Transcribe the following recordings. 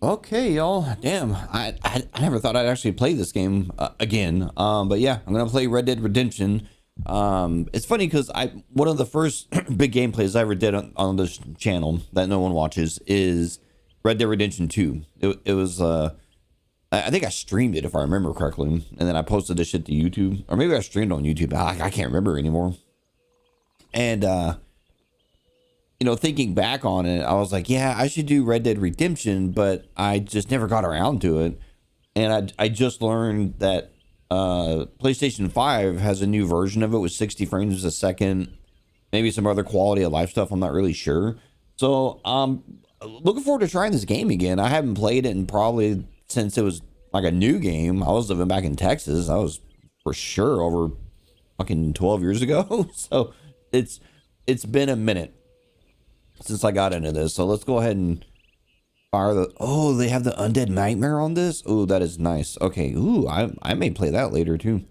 Okay, y'all. Damn, I never thought I'd actually play this game again. But yeah, I'm gonna play Red Dead Redemption. It's funny because I one of the first big gameplays I ever did on this channel that no one watches is Red Dead Redemption 2. It was I think I streamed it if I remember correctly, and then I posted this shit to YouTube, or maybe I streamed on YouTube. I can't remember anymore. And thinking back on it, I was like, yeah, I should do Red Dead Redemption, but I just never got around to it. And I just learned that PlayStation 5 has a new version of it with 60 frames a second, maybe some other quality of life stuff. I'm not really sure. So looking forward to trying this game again. I haven't played it in probably since it was like a new game. I was living back in Texas. I was for sure over fucking 12 years ago. So it's been a minute since I got into this. So let's go ahead and fire the. Oh, they have the Undead Nightmare on this. Oh, that is nice. Okay. Ooh, I may play that later too.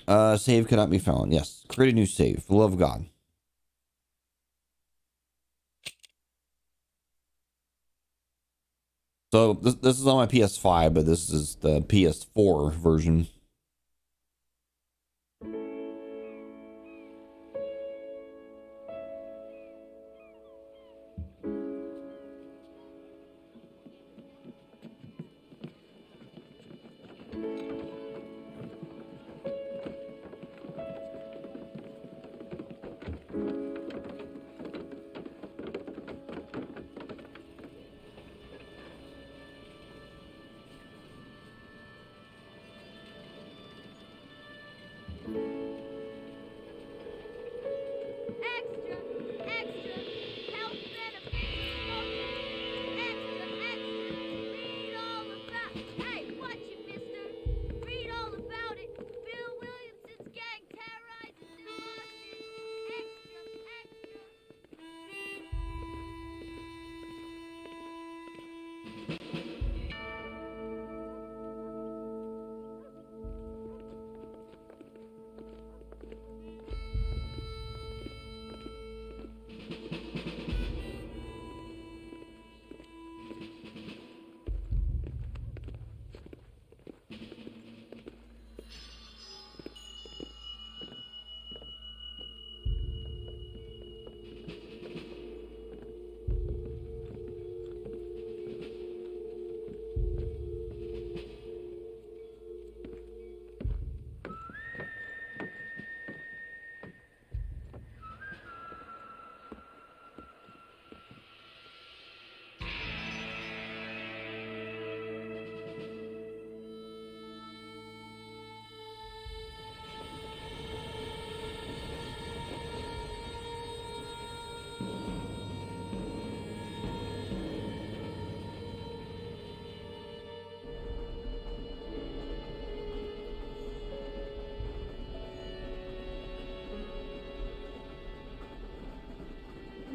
Save cannot be found. Yes. Create a new save. For the love of God. So this is on my PS5, but this is the PS4 version.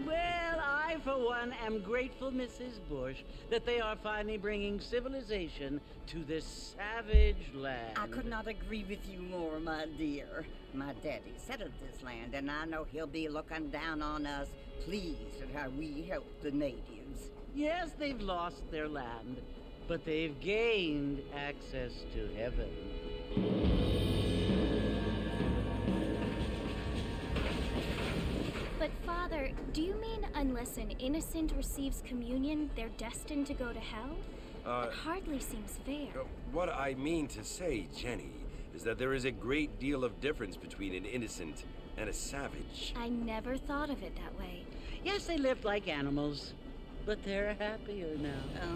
Well, I, for one, am grateful, Mrs. Bush, that they are finally bringing civilization to this savage land. I could not agree with you more, my dear. My daddy settled this land, and I know he'll be looking down on us, pleased at how we help the natives. Yes, they've lost their land, but they've gained access to heaven. But Father, do you mean unless an innocent receives communion, they're destined to go to hell? That hardly seems fair. What I mean to say, Jenny, is that there is a great deal of difference between an innocent and a savage. I never thought of it that way. Yes, they lived like animals, but they're happier now.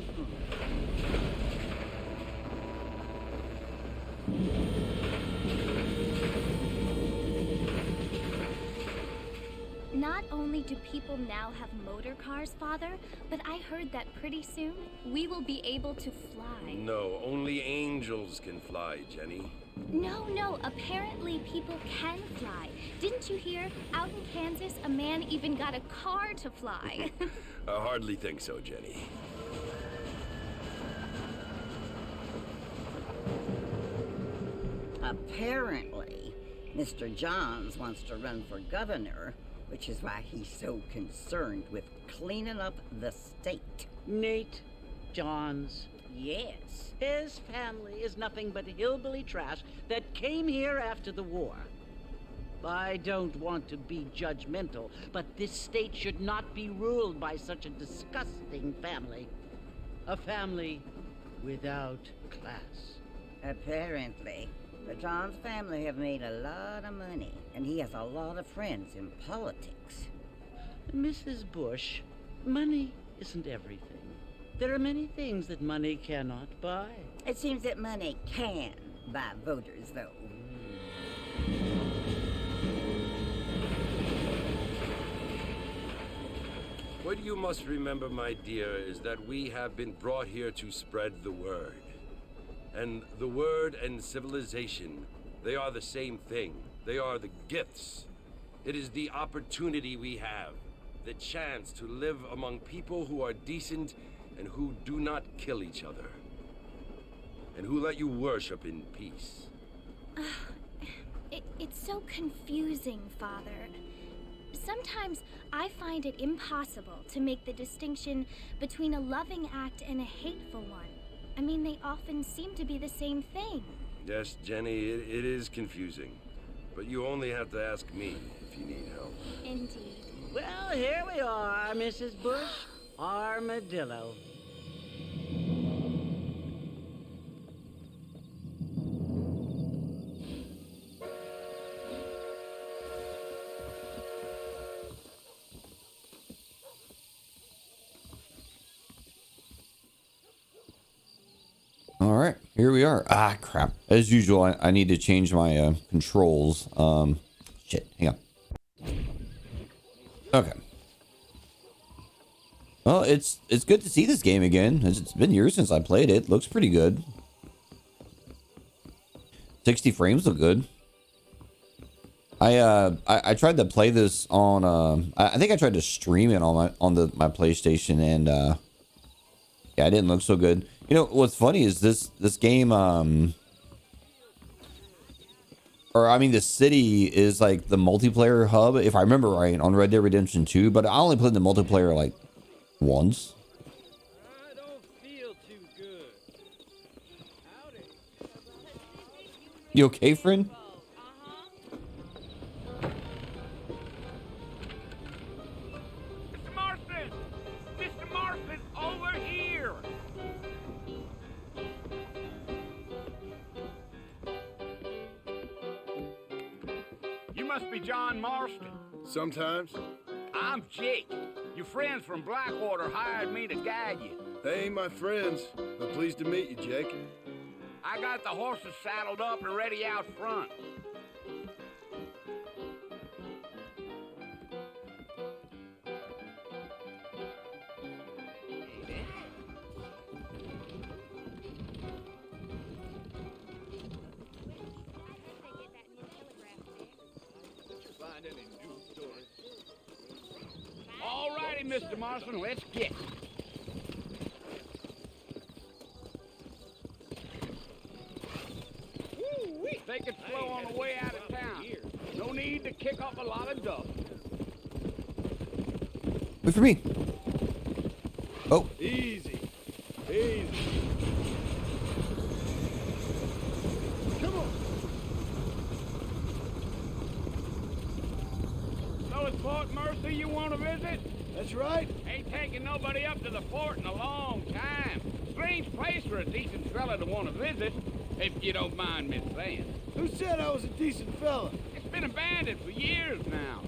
Not only do people now have motor cars, Father, but I heard that pretty soon we will be able to fly. No, only angels can fly, Jenny. No, apparently people can fly. Didn't you hear? Out in Kansas, a man even got a car to fly. I hardly think so, Jenny. Apparently, Mr. Johns wants to run for governor, which is why he's so concerned with cleaning up the state. Nate Johns. Yes. His family is nothing but hillbilly trash that came here after the war. I don't want to be judgmental, but this state should not be ruled by such a disgusting family. A family without class. Apparently. The Johns family have made a lot of money, and he has a lot of friends in politics. Mrs. Bush, money isn't everything. There are many things that money cannot buy. It seems that money can buy voters, though. What you must remember, my dear, is that we have been brought here to spread the word. And the word and civilization, they are the same thing. They are the gifts. It is the opportunity we have, the chance to live among people who are decent and who do not kill each other, and who let you worship in peace. It's so confusing, Father. Sometimes I find it impossible to make the distinction between a loving act and a hateful one. I mean, they often seem to be the same thing. Yes, Jenny, it is confusing. But you only have to ask me if you need help. Indeed. Well, here we are, Mrs. Bush. Armadillo. All right, here we are. Ah, crap. As usual, I need to change my controls. Shit, hang on. Okay. Well, it's good to see this game again. It's been years since I played it. Looks pretty good. 60 frames look good. I tried to play this on I think I tried to stream it on my PlayStation, and yeah, it didn't look so good. You know what's funny is this game or I mean the city is like the multiplayer hub, if I remember right, on Red Dead Redemption 2, but I only played the multiplayer like once. I don't feel too good. Howdy. You okay, friend? Mr. Marston! Mr. Marston, over here! You must be John Marston. Sometimes. I'm Jake. Your friends from Blackwater hired me to guide you. They ain't my friends, but pleased to meet you, Jake. I got the horses saddled up and ready out front. All righty, Mr. Marston, let's get. Woo-wee. Take it slow on the way out of town. No need to kick up a lot of dust. Wait for me. Oh, Easy. Easy. Come on. So it's Fort Mercy you want to visit? That's right. Ain't taking nobody up to the fort in a long time. Strange place for a decent fella to want to visit, if you don't mind me saying. Who said I was a decent fella? It's been abandoned for years now.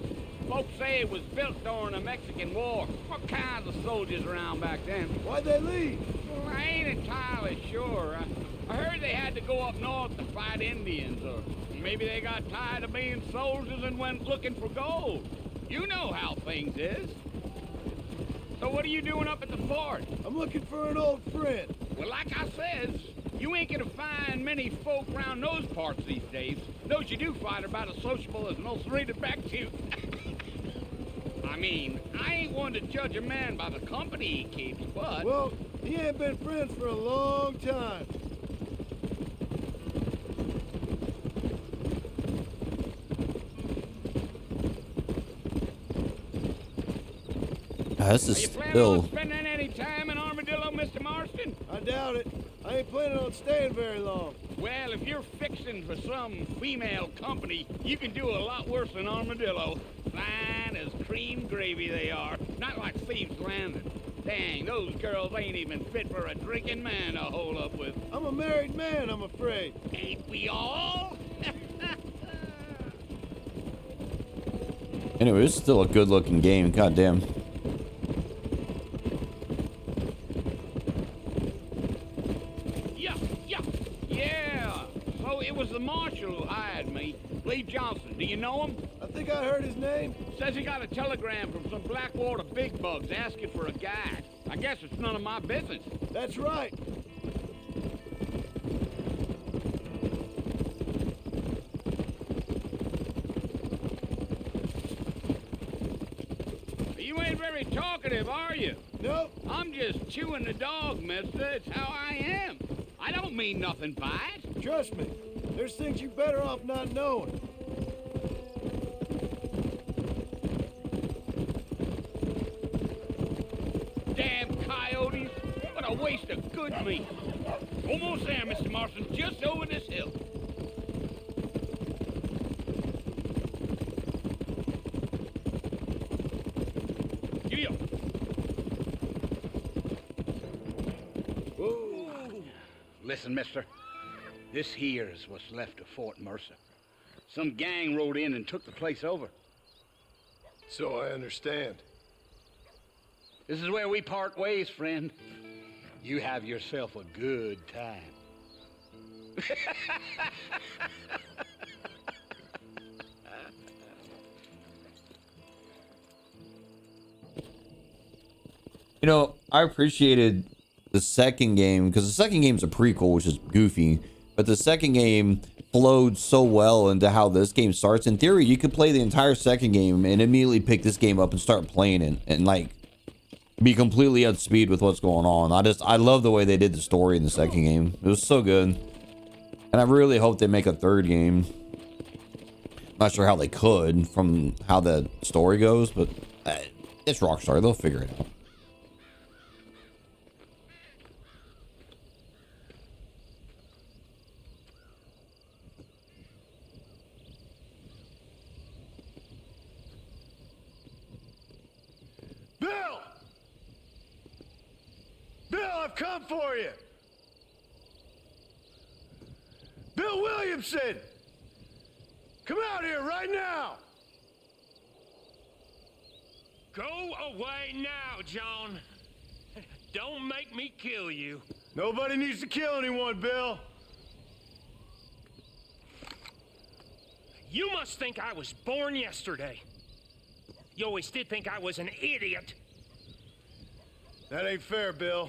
Folks say it was built during the Mexican War. What kinds of soldiers around back then? Why'd they leave? Well, I ain't entirely sure. I heard they had to go up north to fight Indians, or maybe they got tired of being soldiers and went looking for gold. You know how things is. So what are you doing up at the fort? I'm looking for an old friend. Well, like I says, you ain't gonna find many folk around those parts these days. Those you do find are about as sociable as an ulcerated back tooth. I mean, I ain't one to judge a man by the company he keeps, but... Well, he ain't been friends for a long time. This Are is you planning still. on spending any time in Armadillo, Mr. Marston? I doubt it. I ain't planning on staying very long. Well, if you're fixing for some female company, you can do a lot worse than Armadillo. Fine as cream gravy they are. Not like Thieves Landing. Dang, those girls ain't even fit for a drinking man to hole up with. I'm a married man, I'm afraid. Ain't we all? Anyway, it's still a good looking game. God damn. Yeah. So it was the marshal who hired me. Lee Johnson. Do you know him? I think I heard his name. Says he got a telegram from some Blackwater big bugs asking for a guide. I guess it's none of my business. That's right. You ain't very talkative, are you? Nope. I'm just chewing the dog, mister. It's how I am. I don't mean nothing by it. Trust me. There's things you better off not knowing. Damn coyotes. What a waste of good meat. Almost there, Mr. Marston. Just over this hill. Giddy-up. Whoa. Listen, mister. This here is what's left of Fort Mercer. Some gang rode in and took the place over. So I understand. This is where we part ways, friend. You have yourself a good time. You know, I appreciated the second game because the second game's a prequel, which is goofy, but the second game flowed so well into how this game starts. In theory, you could play the entire second game and immediately pick this game up and start playing it and like be completely up to speed with what's going on. I love the way they did the story in the second game. It was so good. And I really hope they make a third game. Not sure how they could from how the story goes, but it's Rockstar. They'll figure it out. Bill! Bill, I've come for you! Bill Williamson! Come out here right now! Go away now, John. Don't make me kill you. Nobody needs to kill anyone, Bill. You must think I was born yesterday. You always did think I was an idiot. That ain't fair, Bill.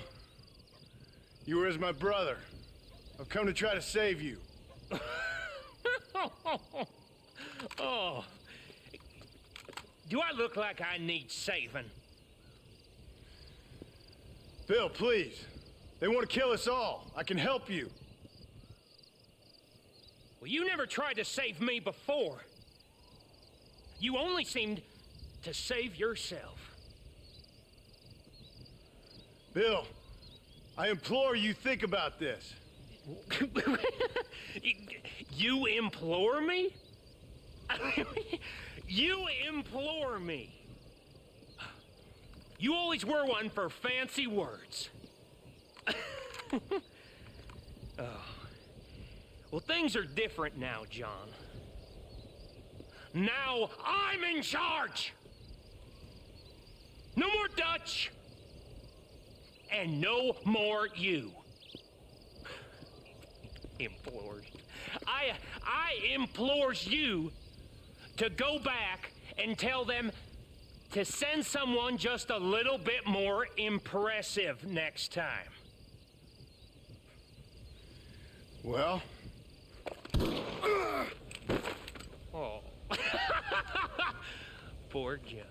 You were as my brother. I've come to try to save you. Oh. Do I look like I need saving? Bill, please. They want to kill us all. I can help you. Well, you never tried to save me before. You only seemed to save yourself. Bill, I implore you think about this. You implore me? You implore me. You always were one for fancy words. Oh. Well, things are different now, John. Now I'm in charge. No more Dutch. And no more you. Implores. I implores you to go back and tell them to send someone just a little bit more impressive next time. Well? Oh. Poor John.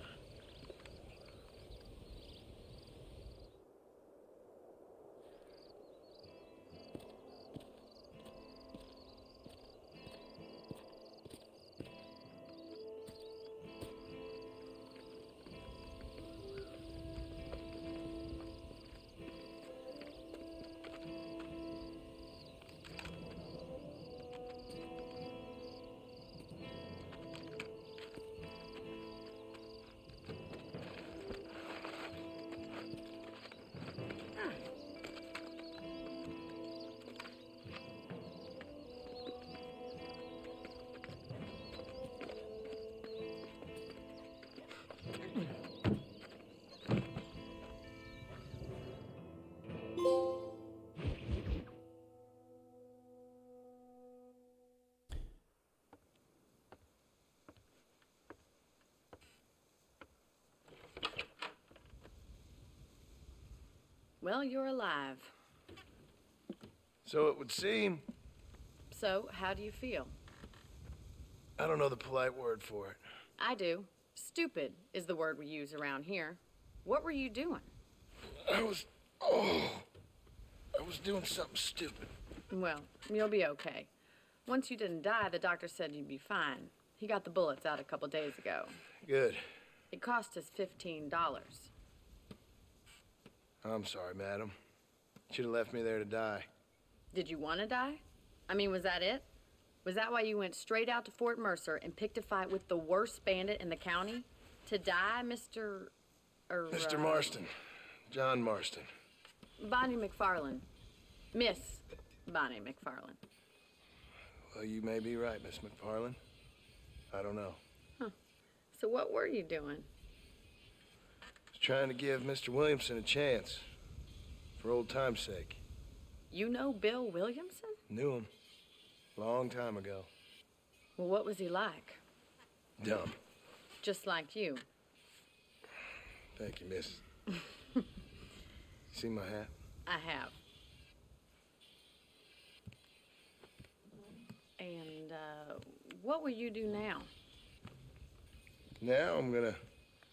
Well, you're alive. So it would seem. So, how do you feel? I don't know the polite word for it. I do. Stupid is the word we use around here. What were you doing? I was doing something stupid. Well, you'll be okay. Once you didn't die, the doctor said you'd be fine. He got the bullets out a couple days ago. Good. It cost us $15. I'm sorry, madam. Should have left me there to die. Did you want to die? I mean, was that it? Was that why you went straight out to Fort Mercer and picked a fight with the worst bandit in the county? To die, Mr. Mr. Marston. John Marston. Bonnie McFarland. Miss Bonnie McFarland. Well, you may be right, Miss McFarland. I don't know. So what were you doing? I was trying to give Mr. Williamson a chance. For old time's sake. You know Bill Williamson? Knew him. Long time ago. Well, what was he like? Dumb. Just like you. Thank you, miss. See my hat? I have. And, what will you do now? Now I'm gonna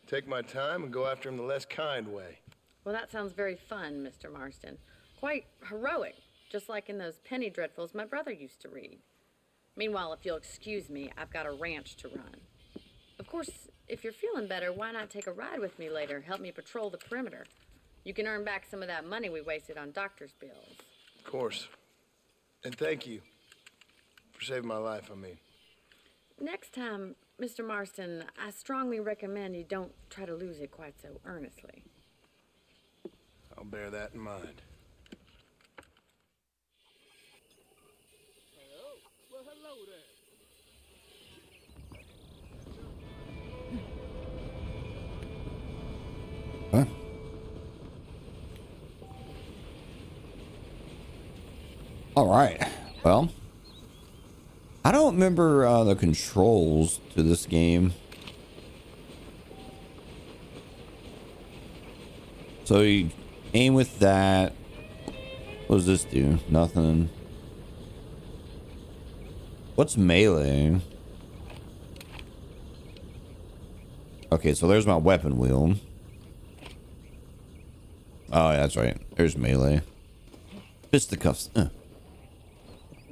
take my time and go after him the less kind way. Well, that sounds very fun, Mr. Marston. Quite heroic, just like in those penny dreadfuls my brother used to read. Meanwhile, if you'll excuse me, I've got a ranch to run. Of course, if you're feeling better, why not take a ride with me later? Help me patrol the perimeter. You can earn back some of that money we wasted on doctor's bills. Of course. And thank you for saving my life, I mean. Next time, Mr. Marston, I strongly recommend you don't try to lose it quite so earnestly. I'll bear that in mind. Well, hello there. Huh? All right. Well, I don't remember the controls to this game. So you aim with that. What does this do? Nothing. What's melee? Okay, so there's my weapon wheel. Oh, yeah, that's right. There's melee. Fisticuffs.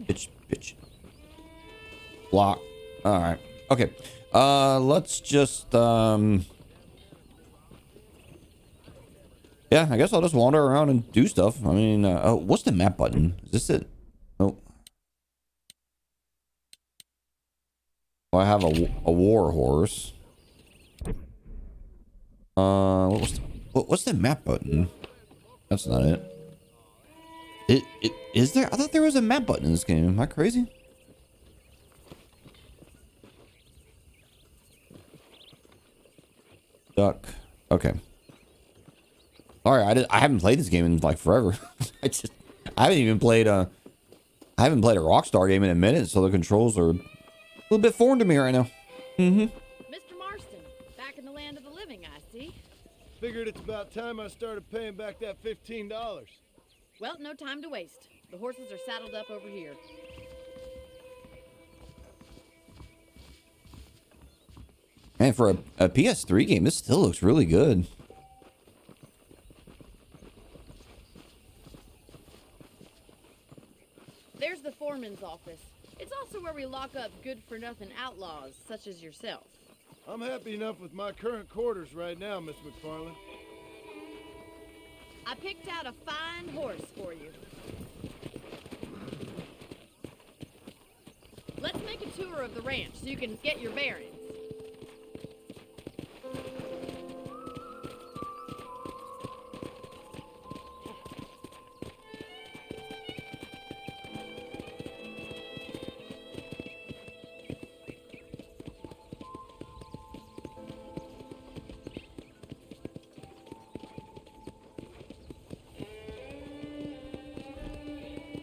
Bitch, bitch. Block. All right. Okay. Let's just yeah, I guess I'll just wander around and do stuff. I mean, oh, what's the map button? Is this it? Oh. Oh, I have a war horse. What's the map button? That's not it. It is there? I thought there was a map button in this game. Am I crazy? Duck. Okay. Sorry, I haven't played this game in like forever. I haven't even played I haven't played a Rockstar game in a minute, so the controls are a little bit foreign to me right now. Mr. Marston, back in the land of the living, I see. Figured it's about time I started paying back that $15. Well, no time to waste. The horses are saddled up over here. Man, for a PS3 game, this still looks really good. There's the foreman's office. It's also where we lock up good-for-nothing outlaws, such as yourself. I'm happy enough with my current quarters right now, Miss McFarland. I picked out a fine horse for you. Let's make a tour of the ranch so you can get your bearings.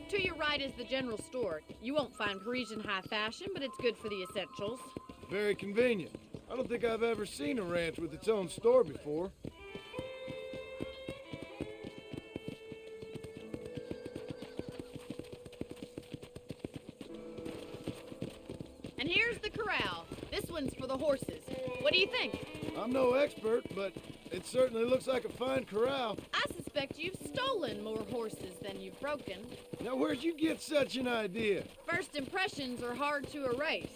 To your right is the general store. You won't find Parisian high fashion, but it's good for the essentials. Very convenient. I don't think I've ever seen a ranch with its own store before. opens for the horses. What do you think? I'm no expert, but it certainly looks like a fine corral. I suspect you've stolen more horses than you've broken. Now, where'd you get such an idea? First impressions are hard to erase.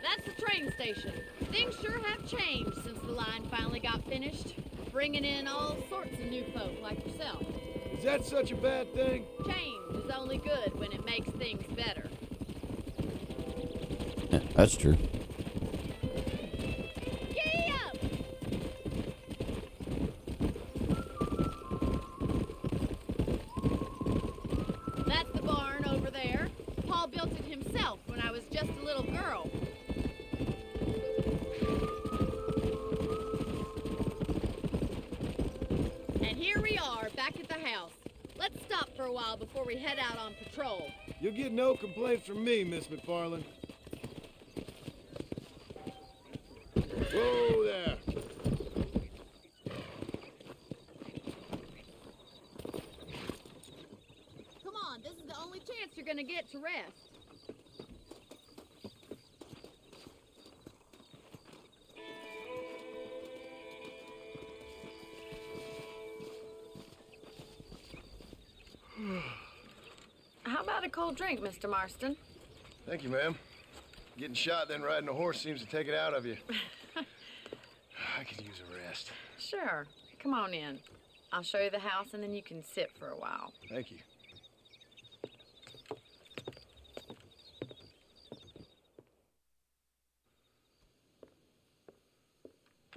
That's the train station. Things sure have changed since the line finally got finished, bringing in all sorts of new folk like yourself. Is that such a bad thing? Change is only good when it makes things better. Yeah, that's true. Giddy up! That's the barn over there. Paul built it himself when I was just a little girl. And here we are, back at the house. Let's stop for a while before we head out on patrol. You'll get no complaints from me, Miss McFarland. Whoa there. Come on, this is the only chance you're gonna get to rest. How about a cold drink, Mr. Marston? Thank you, ma'am. Getting shot, then riding a horse seems to take it out of you. I could use a rest. Sure. Come on in. I'll show you the house and then you can sit for a while. Thank you.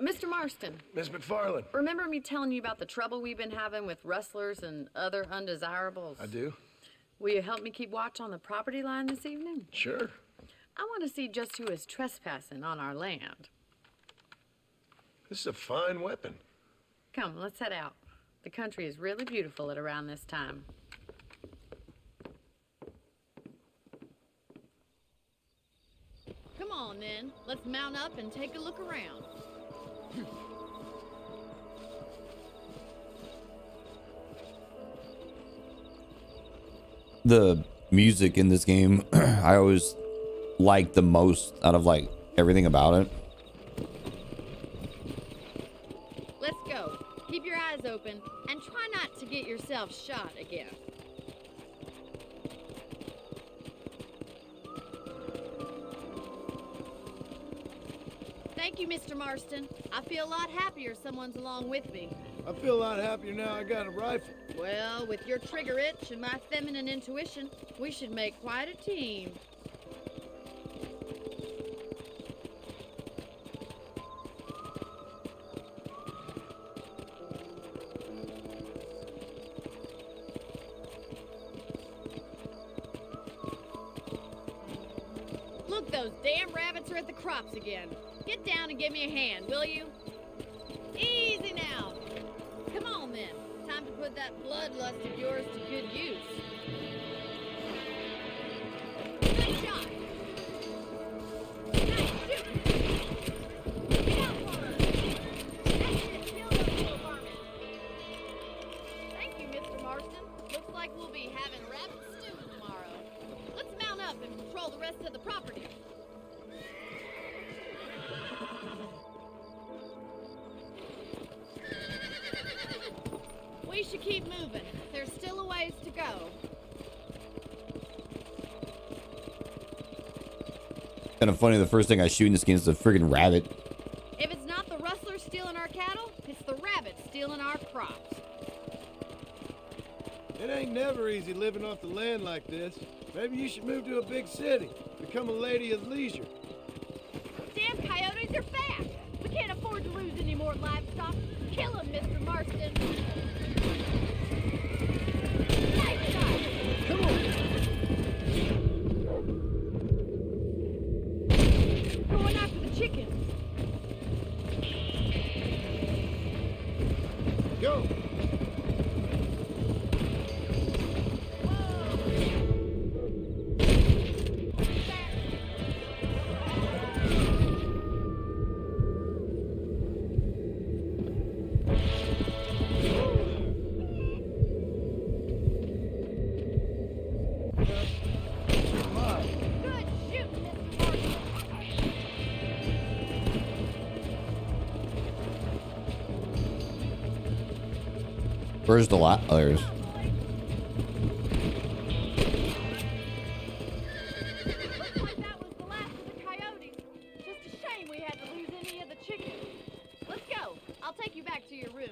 Mr. Marston, Miss McFarland. remember me telling you about the trouble we've been having with rustlers and other undesirables? I do? Will you help me keep watch on the property line this evening? Sure. I want to see just who is trespassing on our land. This is a fine weapon. Come, let's head out. The country is really beautiful at around this time. Come on, then. Let's mount up and take a look around. The music in this game, I always like the most out of like everything about it. Let's go. Keep your eyes open and try not to get yourself shot again. Thank you, Mr. Marston. I feel a lot happier someone's along with me. I feel a lot happier now I got a rifle. Well, with your trigger itch and my feminine intuition, we should make quite a team. Look, those damn rabbits are at the crops again. Get down and give me a hand, will you? Easy now. Come on, then. Time to put that bloodlust of yours to good use. Good shot. Nice shooting. Get out, Warren. That's it. Kill those little varmints. Thank you, Mr. Marston. Looks like we'll be having rabbit stew tomorrow. Let's mount up and patrol the rest of the property. We should keep moving. There's still a ways to go. Kind of funny, the first thing I shoot in this game is a friggin' rabbit. If it's not the rustlers stealing our cattle, it's the rabbits stealing our crops. It ain't never easy living off the land like this. Maybe you should move to a big city. Become a lady of leisure. Damn coyotes are back! We can't afford to lose any more livestock. Kill them, Mr. Marston. Nice shot! Come on! Going after the chickens. Go! Where's the lot? Oh, there it is. Looks like that was the last of the coyotes. Just a shame we had to lose any of the chickens. Let's go. I'll take you back to your room.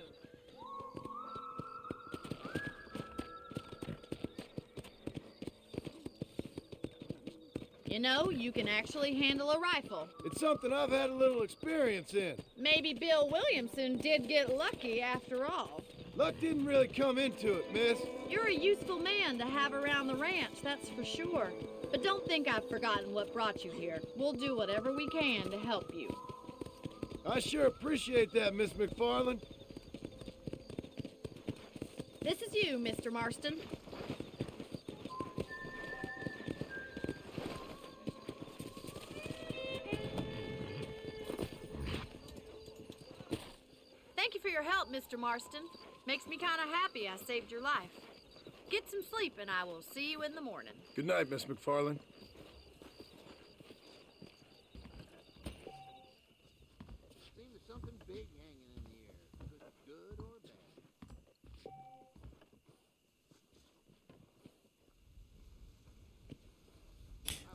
You know, you can actually handle a rifle. It's something I've had a little experience in. Maybe Bill Williamson did get lucky after all. Luck didn't really come into it, miss. You're a useful man to have around the ranch, that's for sure. But don't think I've forgotten what brought you here. We'll do whatever we can to help you. I sure appreciate that, Miss McFarland. This is you, Mr. Marston. Thank you for your help, Mr. Marston. Makes me kind of happy I saved your life. Get some sleep and I will see you in the morning. Good night, Miss McFarland. Seems there's something big hanging in the air. Could it be good or bad?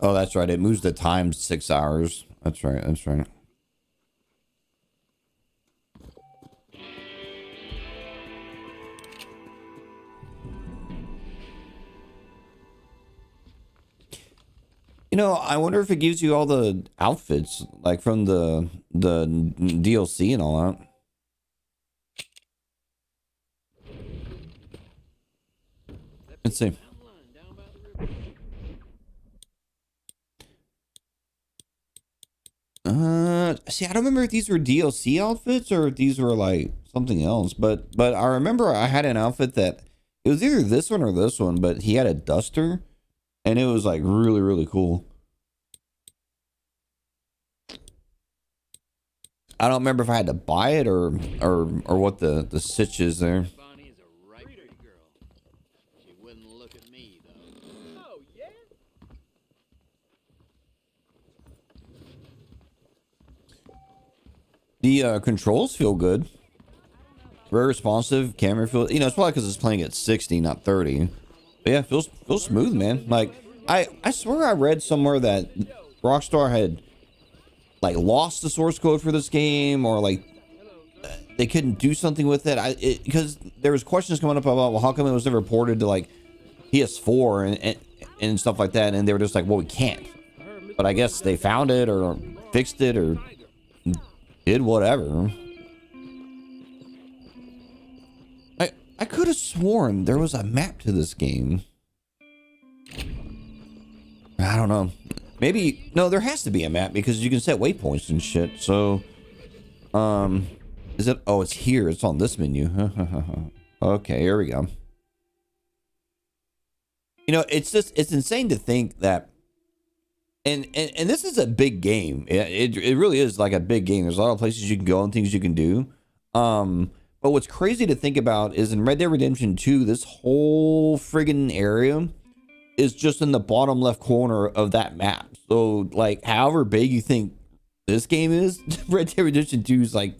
Oh, that's right. It moves the time 6 hours. That's right. That's right. You know, I wonder if it gives you all the outfits, like from the DLC and all that. Let's see. See, I don't remember if these were DLC outfits or if these were like something else, but I remember I had an outfit that it was either this one or this one, but he had a duster and it was like really, really cool. I don't remember if I had to buy it or what the sitch is there. Bonnie is a right pretty girl. She wouldn't look at me, though. Oh, yeah? The controls feel good. Very responsive. Camera feel, you know, it's probably because it's playing at 60, not 30. But yeah, feels smooth, man. Like I swear I read somewhere that Rockstar had like lost the source code for this game, or like they couldn't do something with it. Because there was questions coming up about, well, how come it was never ported to like PS4 and stuff like that, and they were just like, well, we can't. But I guess they found it or fixed it or did whatever. I could have sworn there was a map to this game. I don't know. Maybe, no, there has to be a map because you can set waypoints and shit. So, is it? Oh, it's here. It's on this menu. Okay, here we go. You know, it's insane to think that, and this is a big game. It really is like a big game. There's a lot of places you can go and things you can do. But what's crazy to think about is in Red Dead Redemption 2, this whole friggin' area is just in the bottom left corner of that map. So, like, however big you think this game is, Red Dead Redemption 2 is like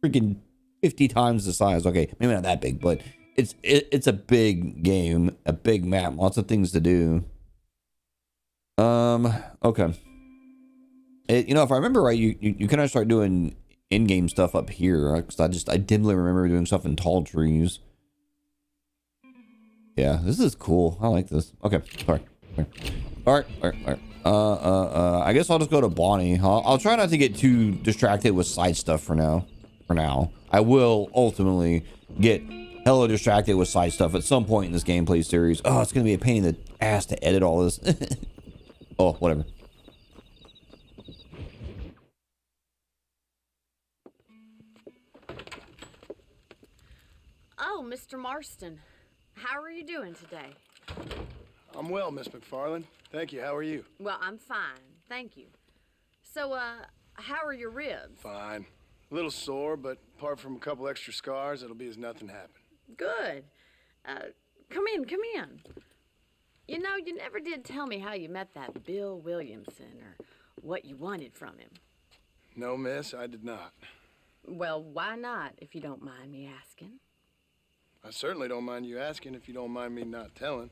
freaking 50 times the size. Okay, maybe not that big, but it's a big game, a big map, lots of things to do. Okay. You know, if I remember right, you kind of start doing in-game stuff up here, because I dimly remember doing stuff in Tall Trees. Yeah, this is cool. I like this. Okay, sorry. All right. I guess I'll just go to Bonnie. I'll try not to get too distracted with side stuff for now. I will ultimately get hella distracted with side stuff at some point in this gameplay series. Oh, it's gonna be a pain in the ass to edit all this. Oh, whatever. Oh, Mr. Marston. How are you doing today? I'm well, Miss McFarland. Thank you. How are you? Well, I'm fine. Thank you. So, how are your ribs? Fine. A little sore, but apart from a couple extra scars, it'll be as nothing happened. Good. Come in. You know, you never did tell me how you met that Bill Williamson or what you wanted from him. No, miss, I did not. Well, why not, if you don't mind me asking? I certainly don't mind you asking if you don't mind me not telling.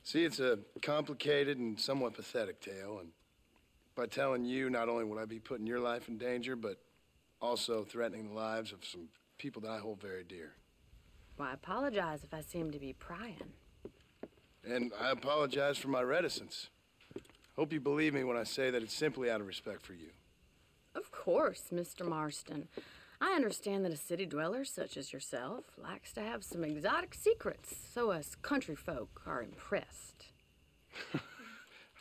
See, it's a complicated and somewhat pathetic tale, and by telling you, not only will I be putting your life in danger, but also threatening the lives of some people that I hold very dear. Well, I apologize if I seem to be prying. And I apologize for my reticence. Hope you believe me when I say that it's simply out of respect for you. Of course, Mr. Marston. I understand that a city dweller such as yourself likes to have some exotic secrets, so us country folk are impressed.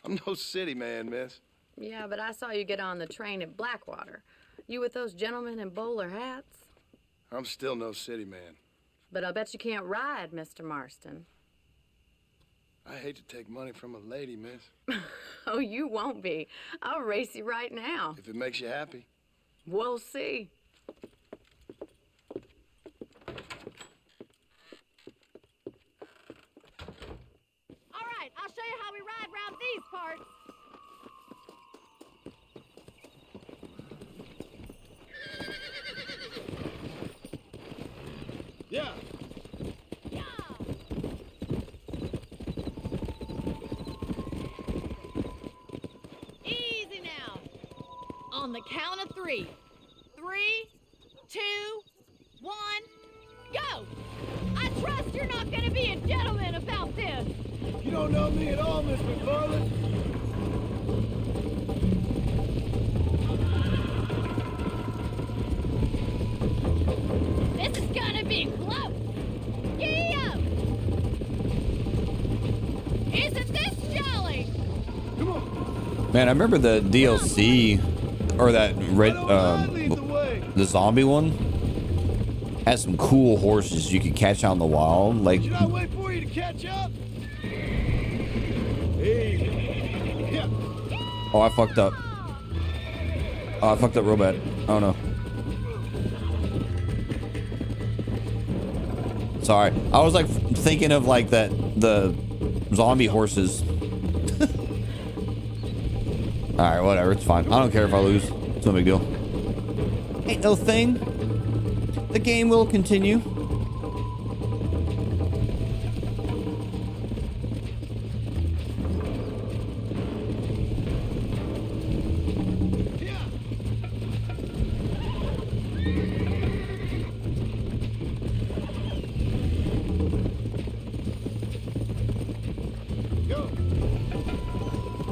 I'm no city man, miss. Yeah, but I saw you get on the train at Blackwater. You with those gentlemen in bowler hats? I'm still no city man. But I'll bet you can't ride, Mr. Marston. I hate to take money from a lady, miss. Oh, you won't be. I'll race you right now. If it makes you happy. We'll see. All right, I'll show you how we ride round these parts. Yeah. Easy now. On the count of 3. 3, 2, 1, go! I trust you're not gonna be a gentleman about this. You don't know me at all, Miss McFarland. This is gonna be close. Giddy up! Isn't this jolly? Come on. Man, I remember the DLC or that red the zombie one had some cool horses you could catch out in the wild. Like, Should I wait for you to catch up? Easy. Yeah. oh, I fucked up. Oh, I fucked up real bad. Oh no. Sorry, I was like thinking of like the zombie horses. All right, whatever, it's fine. I don't care if I lose. It's no big deal. Ain't no thing. The game will continue.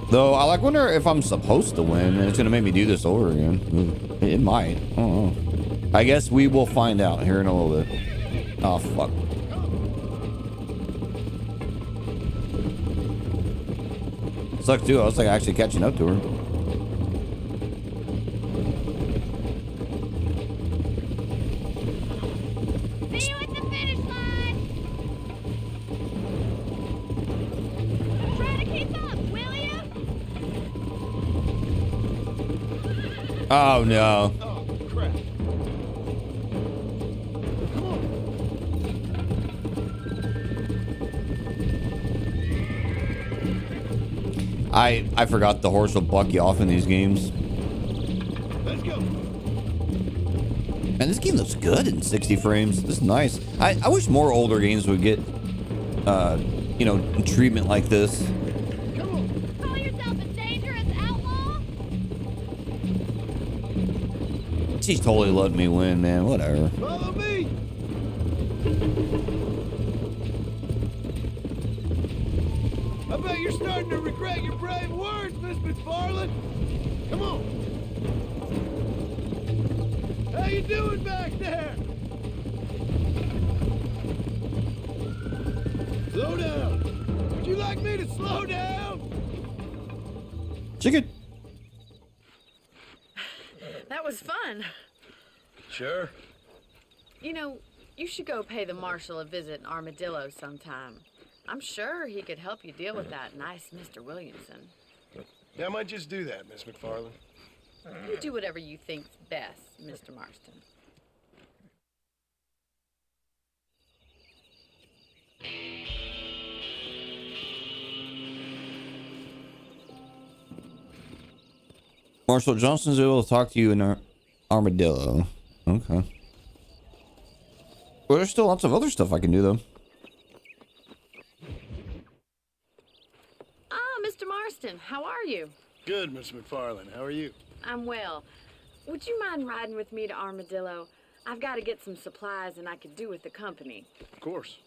Though I like wonder if I'm supposed to win and it's gonna make me do this over again. Ooh, it might. I don't know. I guess we will find out here in a little bit. Oh fuck. Sucks too. I was like actually catching up to her. See you at the finish line. Try to keep up, will you? Oh no. Oh, crap. Come on. I forgot the horse will buck you off in these games. Let's go. Man, this game looks good in 60 frames. This is nice. I wish more older games would get, you know, treatment like this. Come on. Call yourself a dangerous outlaw? She's totally letting me win, man. Whatever. Follow me. I bet you're starting to regret your brave words, Miss McFarland. Come on. How you doing back there? Slow down. Would you like me to slow down? Chicken. That was fun. Sure. You know, you should go pay the marshal a visit in Armadillo sometime. I'm sure he could help you deal with that nice Mr. Williamson. Yeah, I might just do that, Miss McFarland. You do whatever you think's best, Mr. Marston. Marshall Johnson's able to talk to you in Armadillo. Okay. Well, there's still lots of other stuff I can do, though. Ah, Mr. Marston, how are you? Good, Miss McFarlane. How are you? I'm well. Would you mind riding with me to Armadillo? I've got to get some supplies and I could do with the company. Of course.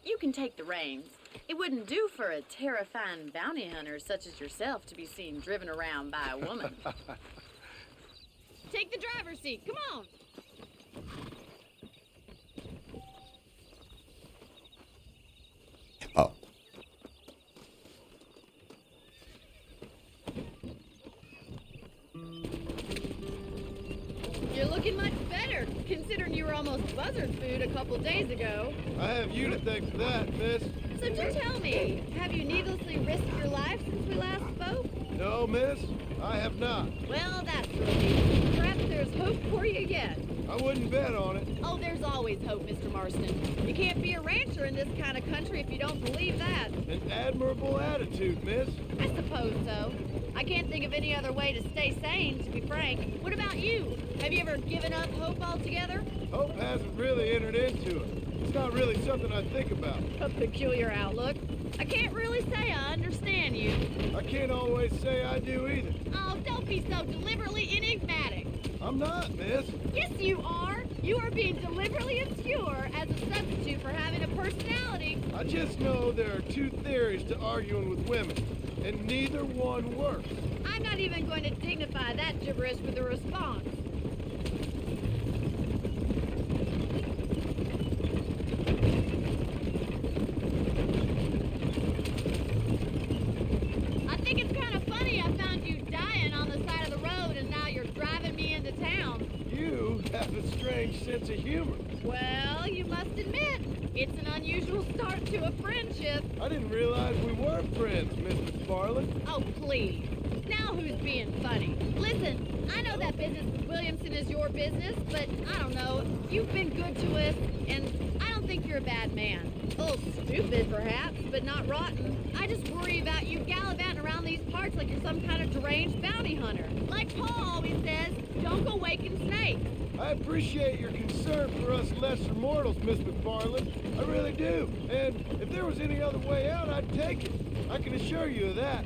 You can take the reins. It wouldn't do for a terrifying bounty hunter such as yourself to be seen driven around by a woman. Take the driver's seat. Come on. Oh. You're looking much better, considering you were almost buzzard food a couple days ago. I have you to thank for that, miss. So do tell me, have you needlessly risked your life since we last spoke? No, miss, I have not. Well, that's relief. Perhaps there's hope for you yet. I wouldn't bet on it. Oh, there's always hope, Mr. Marston. You can't be a rancher in this kind of country if you don't believe that. An admirable attitude, miss. I suppose so. I can't think of any other way to stay sane, to be frank. What about you? Have you ever given up hope altogether? Hope hasn't really entered into it. It's not really something I think about. A peculiar outlook. I can't really say I understand you. I can't always say I do either. Oh, don't be so deliberately enigmatic. I'm not, miss. Yes, you are. You are being deliberately obscure as a substitute for having a personality. I just know there are two theories to arguing with women, and neither one works. I'm not even going to dignify that gibberish with a response. I think it's kind of funny I found you dying on the side of the road and now you're driving me into town. You have a strange sense of humor. Well, you must admit, it's an unusual start to a friendship. I didn't realize we were friends, Miss McFarlane. Oh, please. Now who's being funny? Listen, I know that business with Williamson is your business, but I don't know. You've been good to us, and I don't think you're a bad man. A little stupid, perhaps, but not rotten. I just worry about you gallivanting around these parts like you're some kind of deranged bounty hunter. Like Paul always says, don't go waking snakes. I appreciate your concern for us lesser mortals, Miss McFarlane. I really do. And if there was any other way out, I'd take it. I can assure you of that.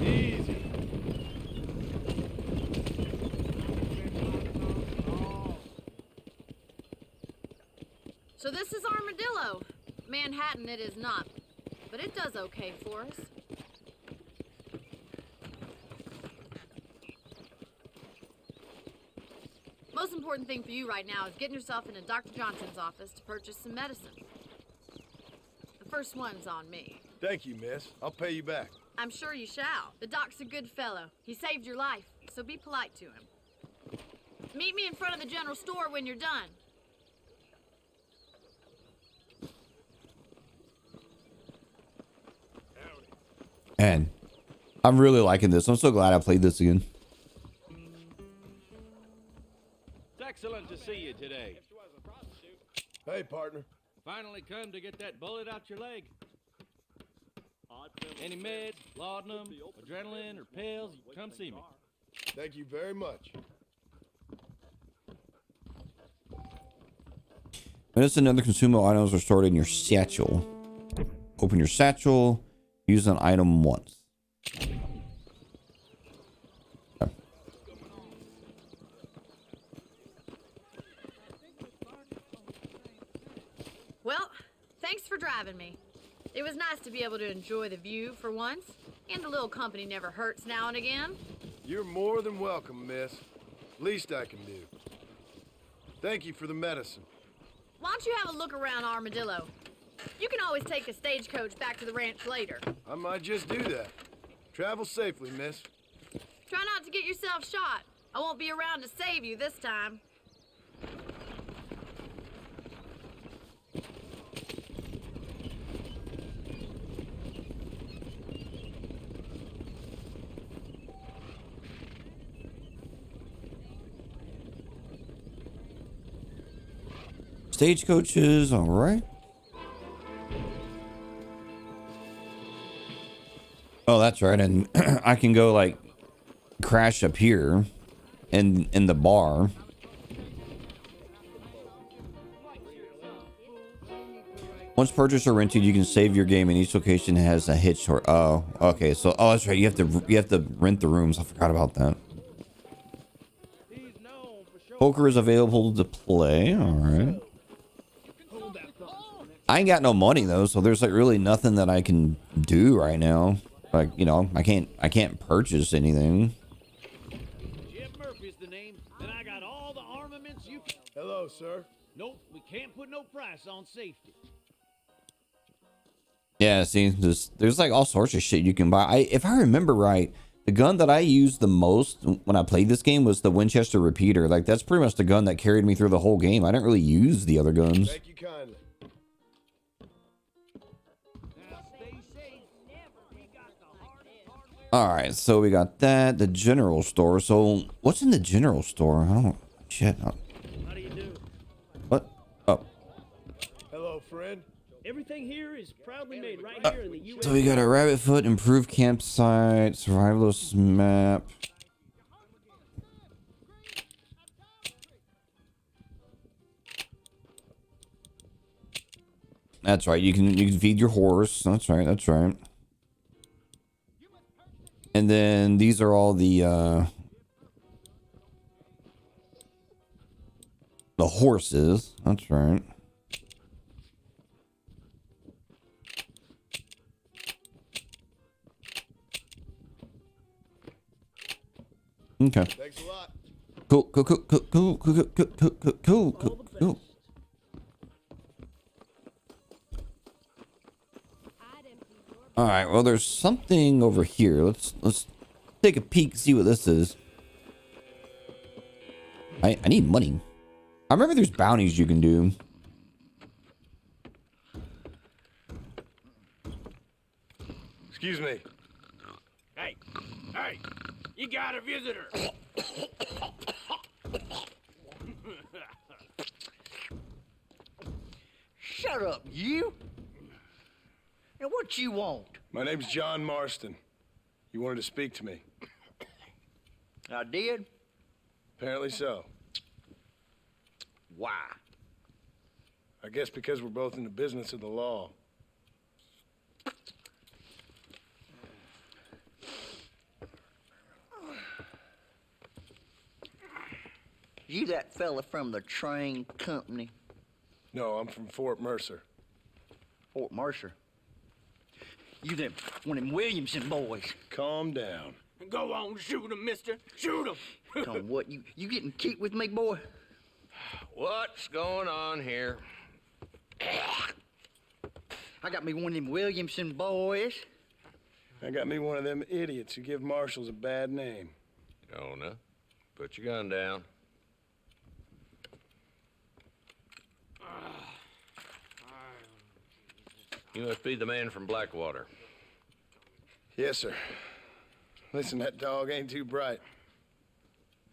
Easy. So this is Armadillo. Manhattan it is not, but it does okay for us. Most important thing for you right now is getting yourself into Dr. Johnson's office to purchase some medicine. The first one's on me. Thank you, miss. I'll pay you back. I'm sure you shall. The doc's a good fellow. He saved your life, so be polite to him. Meet me in front of the general store when you're done. Man, I'm really liking this. I'm so glad I played this again. It's excellent to see you today. Hey, partner. Finally come to get that bullet out your leg. Any meds, laudanum, adrenaline, or pills, come see me. Thank you very much. Medicine and other consumable items are stored in your satchel. Open your satchel. Use an item once. Okay. Well, thanks for driving me. It was nice to be able to enjoy the view for once, and a little company never hurts now and again. You're more than welcome, miss. Least I can do. Thank you for the medicine. Why don't you have a look around Armadillo? You can always take a stagecoach back to the ranch later. I might just do that. Travel safely, miss. Try not to get yourself shot. I won't be around to save you this time. Stagecoaches, all right. Oh, that's right. And I can go like crash up here in the bar. Once purchased or rented, you can save your game, and each location has a hitch or okay. So that's right. You have to rent the rooms. I forgot about that. Poker is available to play. All right. I ain't got no money though, so there's like really nothing that I can do right now. Like, you know, I can't purchase anything. Jim Murphy's the name, and I got all the armaments you can. Hello, sir. Nope, we can't put no price on safety. Yeah, see, there's like all sorts of shit you can buy. If I remember right, the gun that I used the most when I played this game was the Winchester repeater. Like, that's pretty much the gun that carried me through the whole game. I didn't really use the other guns. Thank you kindly. All right, so we got that, the general store. So what's in the general store? I don't, shit. How do you do? What? Oh. Hello, friend. Everything here is proudly made right here in the U.S. So we got a rabbit foot, improved campsite, survivalist map. That's right. You can feed your horse. That's right. That's right. And then these are all the horses. That's right. Okay. Thanks a lot. Cool, cool, cool, cool, cool, cool, cool, cool, cool, cool, cool. All right. Well, there's something over here. Let's take a peek, see what this is. I need money. I remember there's bounties you can do. Excuse me. Hey, you got a visitor. Shut up, you! And what you want? My name's John Marston. You wanted to speak to me. I did? Apparently so. Why? I guess because we're both in the business of the law. You that fella from the train company? No, I'm from Fort Mercer. Fort Mercer? You them one of them Williamson boys. Calm down. Go on, shoot him, mister. Shoot him. Come what, you getting cute with me, boy? What's going on here? I got me one of them Williamson boys. I got me one of them idiots who give marshals a bad name. Jonah, put your gun down. You must be the man from Blackwater. Yes, sir. Listen, that dog ain't too bright,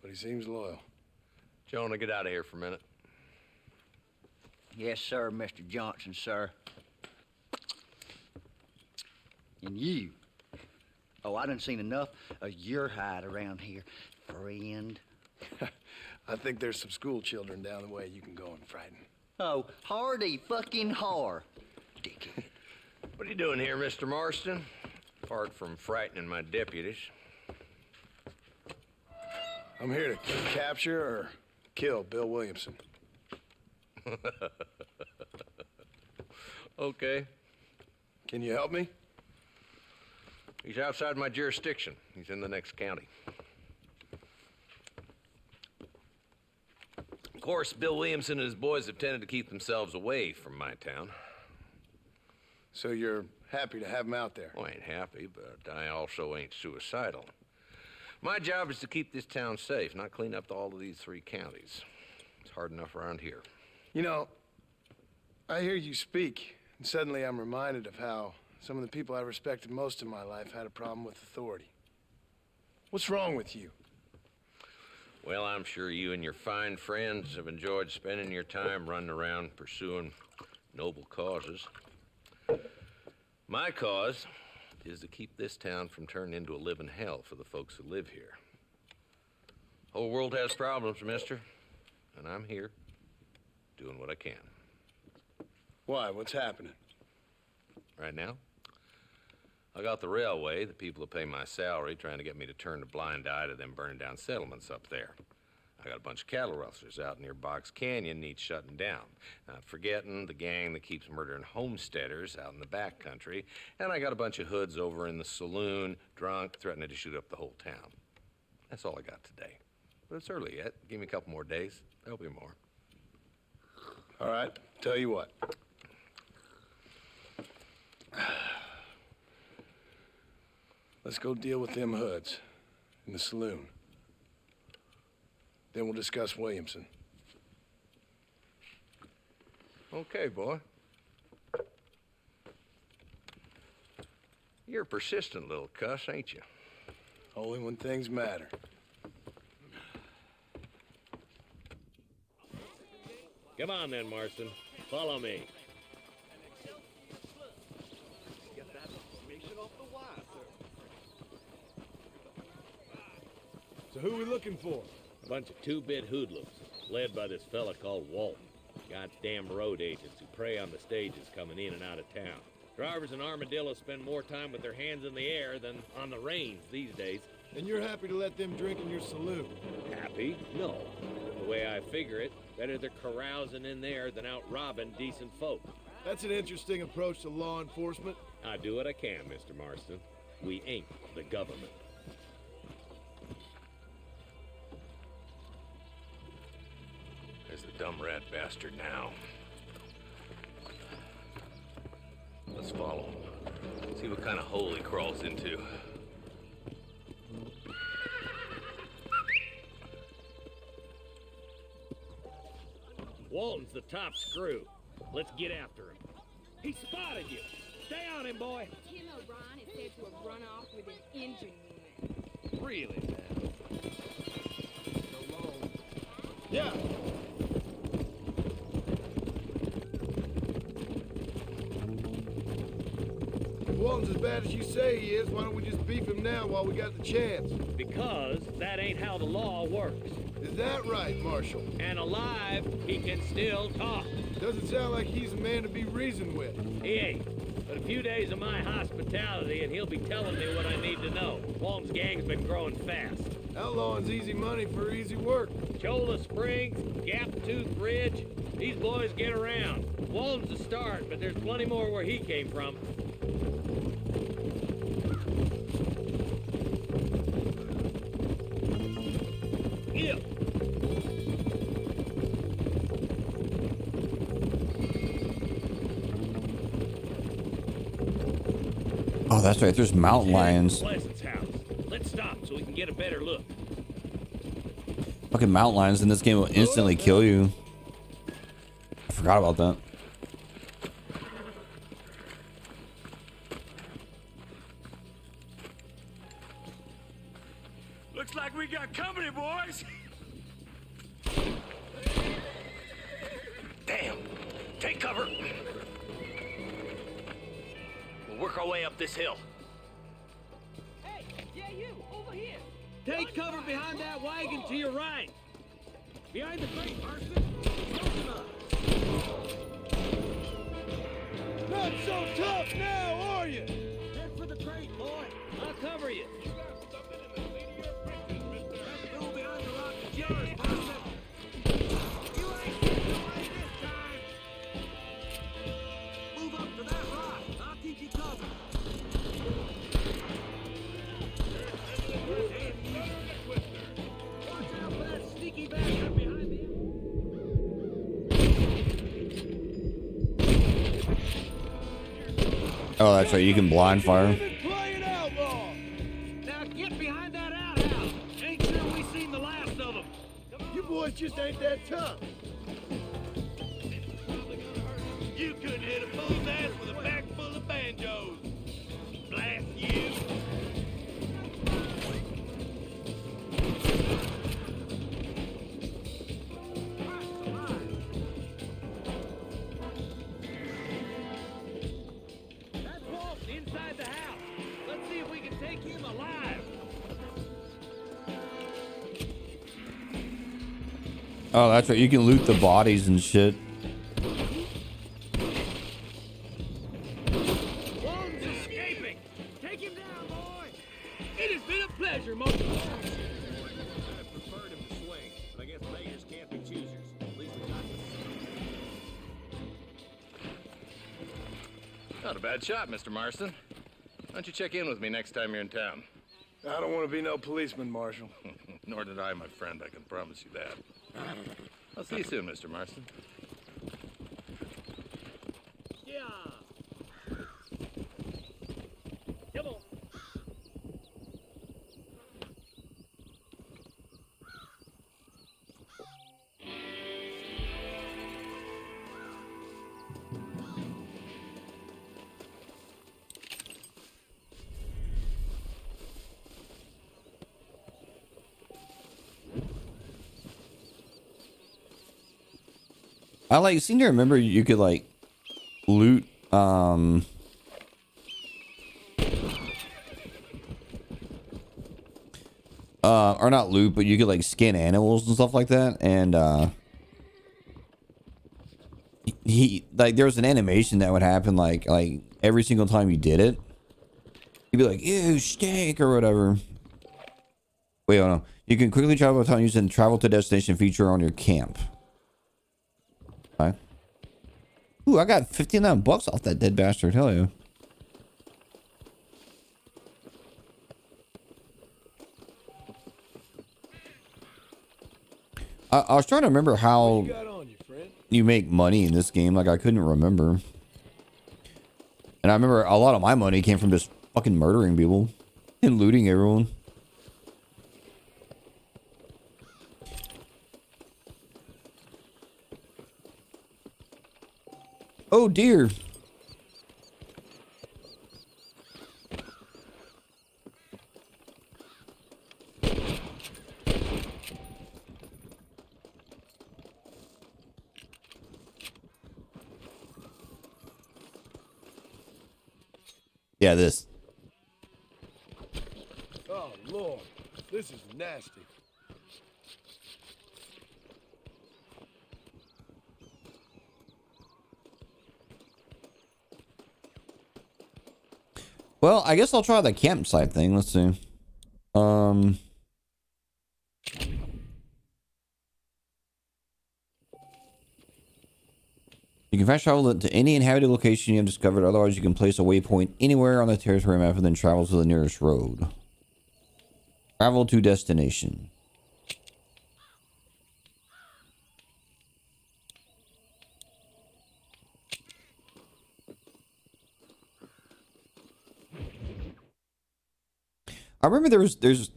but he seems loyal. Jonah, get out of here for a minute. Yes, sir, Mr. Johnson, sir. And you. Oh, I done seen enough of your hide around here, friend. I think there's some school children down the way you can go and frighten. Oh, hardy fucking har. Dickhead. What are you doing here, Mr. Marston? Apart from frightening my deputies. I'm here to capture or kill Bill Williamson. Okay. Can you help me? He's outside my jurisdiction. He's in the next county. Of course, Bill Williamson and his boys have tended to keep themselves away from my town. So you're happy to have him out there? Well, I ain't happy, but I also ain't suicidal. My job is to keep this town safe, not clean up all of these 3 counties. It's hard enough around here. You know, I hear you speak, and suddenly I'm reminded of how some of the people I respected most in my life had a problem with authority. What's wrong with you? Well, I'm sure you and your fine friends have enjoyed spending your time running around pursuing noble causes. My cause is to keep this town from turning into a living hell for the folks who live here. Whole world has problems, mister, and I'm here doing what I can. Why? What's happening? Right now, I got the railway, the people who pay my salary, trying to get me to turn a blind eye to them burning down settlements up there. I got a bunch of cattle rustlers out near Box Canyon needs shutting down. Not forgetting the gang that keeps murdering homesteaders out in the back country. And I got a bunch of hoods over in the saloon, drunk, threatening to shoot up the whole town. That's all I got today. But it's early yet. Give me a couple more days. There'll be more. All right, tell you what. Let's go deal with them hoods in the saloon. Then we'll discuss Williamson. Okay, boy. You're a persistent little cuss, ain't you? Only when things matter. Come on then, Marston. Follow me. Get that information off the wire, sir. So who are we looking for? A bunch of two-bit hoodlums, led by this fella called Walton. Goddamn road agents who prey on the stages coming in and out of town. Drivers in Armadillo spend more time with their hands in the air than on the reins these days. And you're happy to let them drink in your saloon? Happy? No. The way I figure it, better they're carousing in there than out robbing decent folk. That's an interesting approach to law enforcement. I do what I can, Mr. Marston. We ain't the government. There's the dumb rat bastard now. Let's follow him. See what kind of hole he crawls into. Walton's the top screw. Let's get after him. He spotted you. Stay on him, boy. Tim O'Brien is said to have run off with an engine unit. Really, man? Yeah. If Walton's as bad as you say he is, why don't we just beef him now while we got the chance? Because that ain't how the law works. Is that right, Marshal? And alive, he can still talk. Doesn't sound like he's a man to be reasoned with. He ain't. But a few days of my hospitality and he'll be telling me what I need to know. Walton's gang's been growing fast. Outlawing's easy money for easy work. Cholla Springs, Gap Tooth Ridge, these boys get around. Walton's a start, but there's plenty more where he came from. Yeah. Oh, that's right. There's mountain lions. Pleasant's house. Let's stop so we can get a better look. Fucking mountain lions in this game will instantly kill you. I forgot about that. Looks like we got company, boys. Damn! Take cover! We'll work our way up this hill. Hey, yeah, you, over here. Take cover behind that wagon to your right. Behind the crate, Marston. Not so tough now, are you? Head for the crate, boy. I'll cover you. You got something in the seat of your britches, mister. Go behind the rock of yours, Marston. You ain't getting away this time. Move up to that rock. I'll keep you covered. Watch out for that sneaky bastard behind you. Oh, that's right. You can blind fire. Playing outlaw. Now get behind that outhouse. Ain't sure we seen the last of them. You boys just ain't that tough. You couldn't hit a fool's ass with a bag full of banjos. Blast you. Oh, that's right. You can loot the bodies and shit. One's escaping. Take him down, boy. It has been a pleasure, most of the time. I preferred him to swing, but I guess beggars can't be choosers. At least we got this. Not a bad shot, Mr. Marston. Why don't you check in with me next time you're in town? I don't want to be no policeman, Marshal. Nor did I, my friend. I can promise you that. I'll see you soon, Mr. Marston. Yeah. Come on. I like seem to remember you could like loot or not loot, but you could like skin animals and stuff like that. And he like there was an animation that would happen like every single time you did it. He'd be like, ew, steak or whatever. Wait, oh no. You can quickly travel to town using travel to destination feature on your camp. Okay. Ooh, I got 59 bucks off that dead bastard. Hell yeah. I was trying to remember how you make money in this game. Like, I couldn't remember. And I remember a lot of my money came from just fucking murdering people and looting everyone. Oh dear. Yeah, this. Oh, Lord. This is nasty. Well, I guess I'll try the campsite thing. Let's see. You can fast travel to any inhabited location you have discovered. Otherwise, you can place a waypoint anywhere on the territory map and then travel to the nearest road. Travel to destination. I remember there's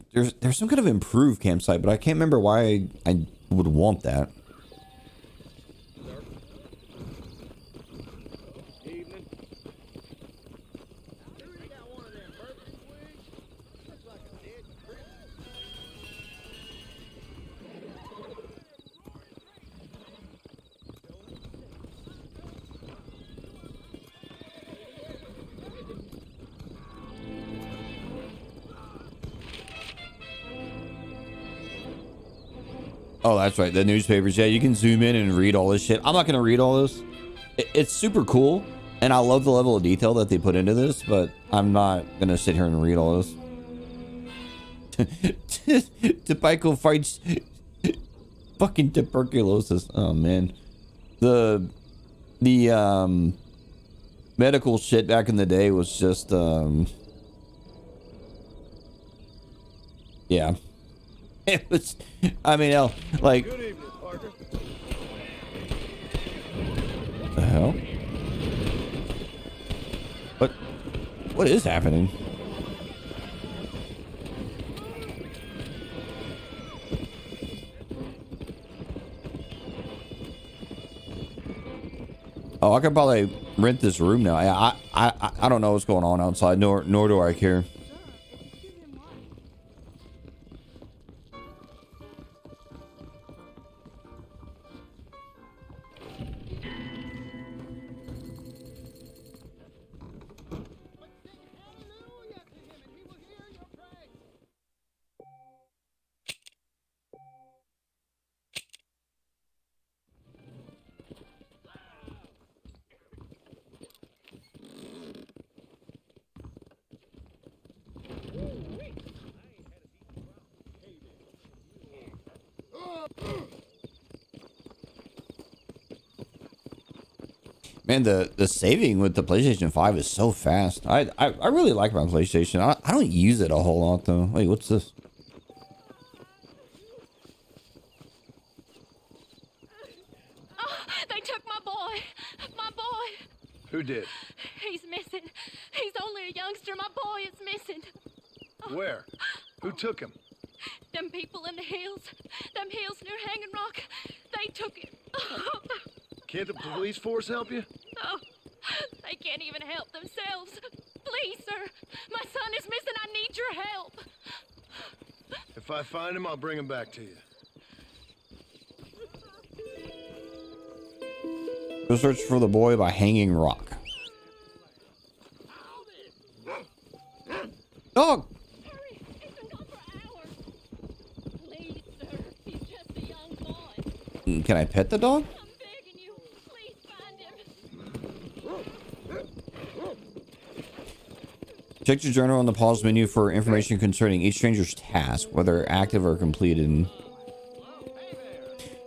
some kind of improved campsite, but I can't remember why I would want that. Oh, that's right. The newspapers. Yeah, you can zoom in and read all this shit. I'm not going to read all this. It's super cool. And I love the level of detail that they put into this, but I'm not going to sit here and read all this. Tobacco fights fucking tuberculosis. Oh, man. The medical shit back in the day was just, yeah. It was, I mean, hell, like, Good evening, Parker. what the hell? What is happening? Oh, I could probably rent this room now. I don't know what's going on outside, nor do I care. Man, the saving with the PlayStation 5 is so fast. I really like my PlayStation. I don't use it a whole lot though. Wait, what's this? Oh, they took my boy. My boy. Who did? He's missing. He's only a youngster. My boy is missing. Where? Who took him? Them people in the hills. Them hills near Hanging Rock. They took him. Can't the police force help you? Oh, they can't even help themselves. Please, sir. My son is missing. I need your help. If I find him, I'll bring him back to you. Go search for the boy by Hanging Rock. Dog! Hurry. He's been gone for hours. Please, sir. He's just a young boy. Can I pet the dog? I'm begging you. Please find him. Check your journal on the pause menu for information concerning each stranger's task, whether active or completed.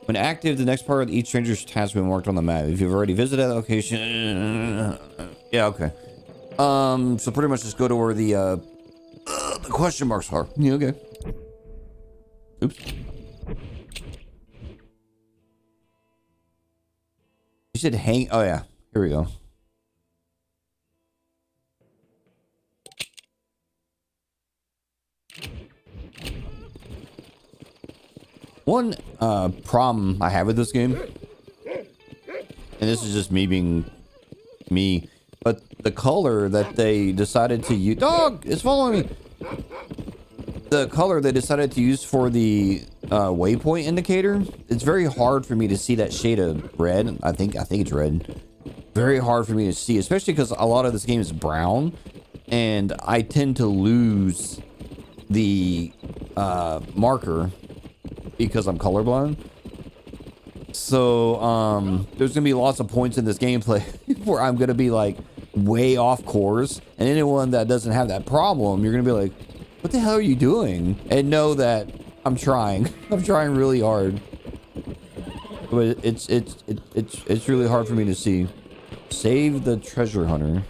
When active, the next part of each stranger's task will be marked on the map. If you've already visited that location, yeah, okay. So pretty much just go to where the question marks are. Yeah, okay. Oops. You said hang. Oh yeah, here we go. One problem I have with this game, and this is just me being me, but the color that they decided to use— dog is following me. The color they decided to use for the waypoint indicator, it's very hard for me to see that shade of red. I think it's red. Very hard for me to see, especially because a lot of this game is brown, and I tend to lose the marker because I'm colorblind. So there's gonna be lots of points in this gameplay where I'm gonna be like way off course, and anyone that doesn't have that problem, you're gonna be like, what the hell are you doing? And know that I'm trying. I'm trying really hard, but it's really hard for me to see. Save the treasure hunter.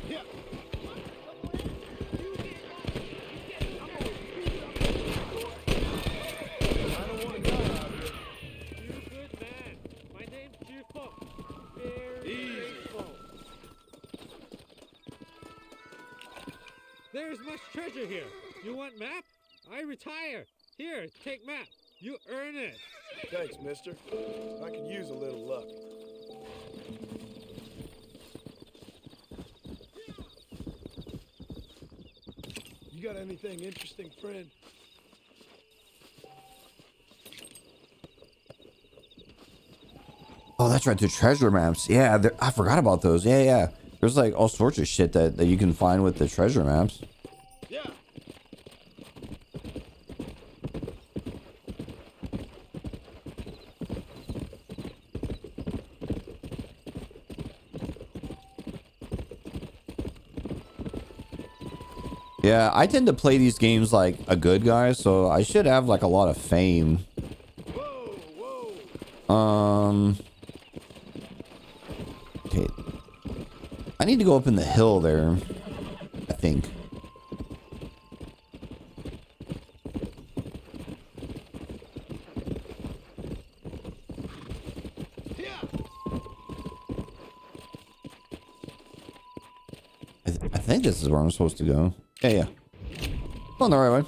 There's much treasure here. You want map? I retire. Here, take map. You earn it. Thanks, mister. I could use a little luck. You got anything interesting, friend? Oh, that's right, the treasure maps. Yeah, I forgot about those. Yeah. There's like all sorts of shit that you can find with the treasure maps. Yeah. Yeah, I tend to play these games like a good guy, so I should have like a lot of fame. Okay. I need to go up in the hill there, I think. I think this is where I'm supposed to go. Yeah. On the right way.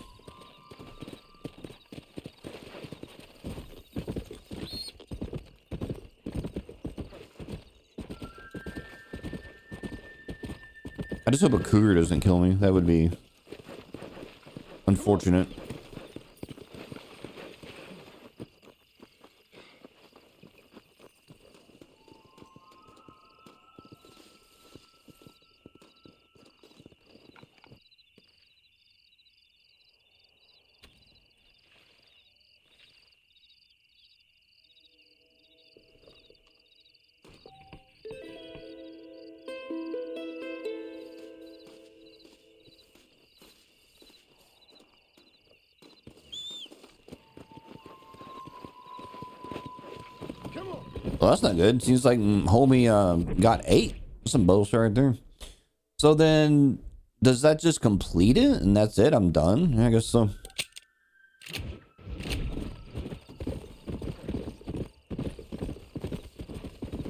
I just hope a cougar doesn't kill me. That would be unfortunate. Well, that's not good. Seems like homie got 8. Some bullshit right there. So then, does that just complete it? And that's it? I'm done? I guess so.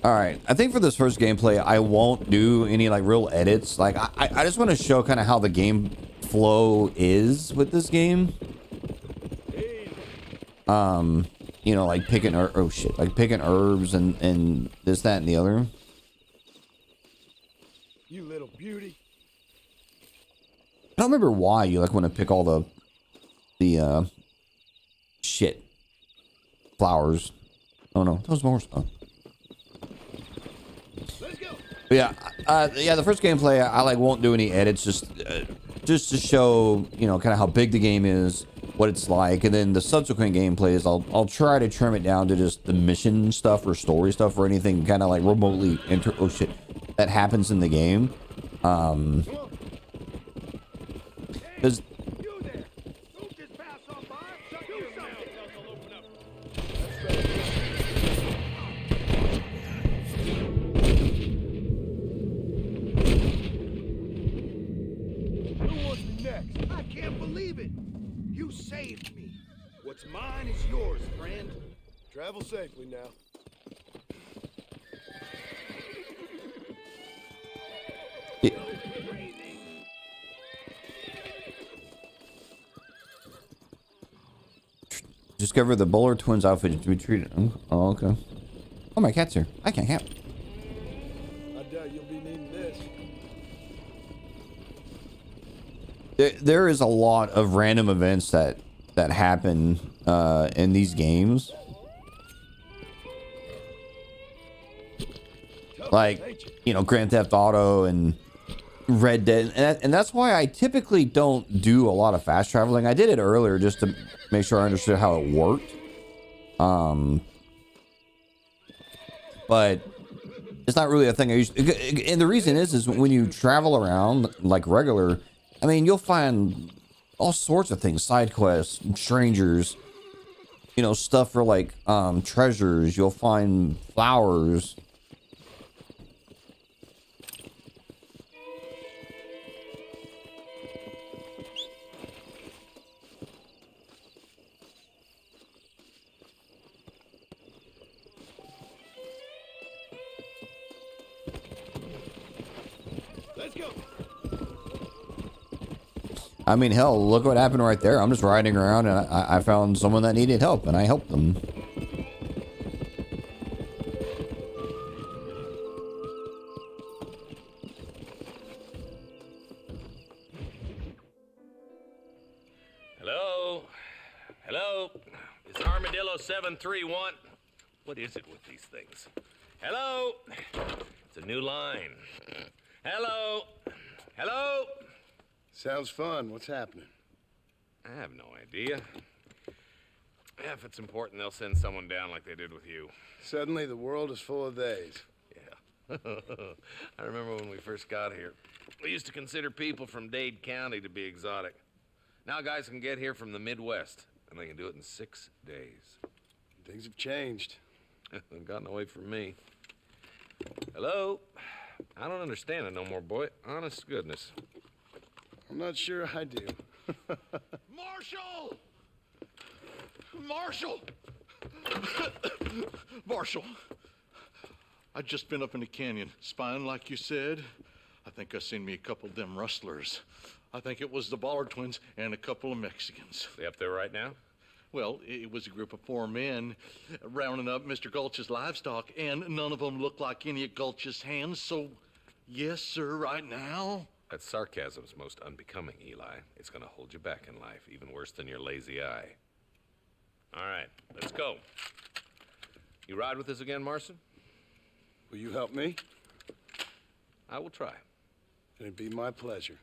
Alright, I think for this first gameplay, I won't do any like real edits. Like, I just want to show kind of how the game flow is with this game. You know, like picking like picking herbs and this, that, and the other. You little beauty. I don't remember why you like want to pick all the shit flowers. Oh no, that was more stuff. But yeah, the first gameplay I like won't do any edits, just to show, you know, kind of how big the game is, what it's like, and then the subsequent gameplays I'll try to trim it down to just the mission stuff or story stuff or anything kind of like remotely that happens in the game. Because I can't believe it. You saved me. What's mine is yours, friend. Travel safely now. discover the Bowler twins outfit to be treated. Oh, okay. Oh, my cat's here. I can't camp. I doubt you'll be needing this. There is a lot of random events that happen in these games. Like, you know, Grand Theft Auto and Red Dead, and that's why I typically don't do a lot of fast traveling. I did it earlier just to make sure I understood how it worked. But it's not really a thing I used to, and the reason is when you travel around like regular, I mean, you'll find all sorts of things, side quests, strangers, you know, stuff for like treasures. You'll find flowers. Let's go. I mean, hell, look what happened right there. I'm just riding around and I found someone that needed help and I helped them. Hello? Hello? It's Armadillo 731. What is it with these things? Hello? It's a new line. Hello? Hello? Sounds fun. What's happening? I have no idea. Yeah, if it's important, they'll send someone down like they did with you. Suddenly, the world is full of theys. Yeah. I remember when we first got here. We used to consider people from Dade County to be exotic. Now guys can get here from the Midwest, and they can do it in 6 days. Things have changed. They've gotten away from me. Hello? I don't understand it no more, boy. Honest to goodness. I'm not sure I do. Marshall! Marshall! Marshall! I just been up in the canyon, spying like you said. I think I seen me a couple of them rustlers. I think it was the Ballard twins and a couple of Mexicans. They up there right now? Well, it was a group of 4 men rounding up Mr. Gulch's livestock, and none of them looked like any of Gulch's hands, so yes, sir, right now. That sarcasm's most unbecoming, Eli. It's gonna hold you back in life, even worse than your lazy eye. All right, let's go. You ride with us again, Marston? Will you help me? I will try. It'd be my pleasure.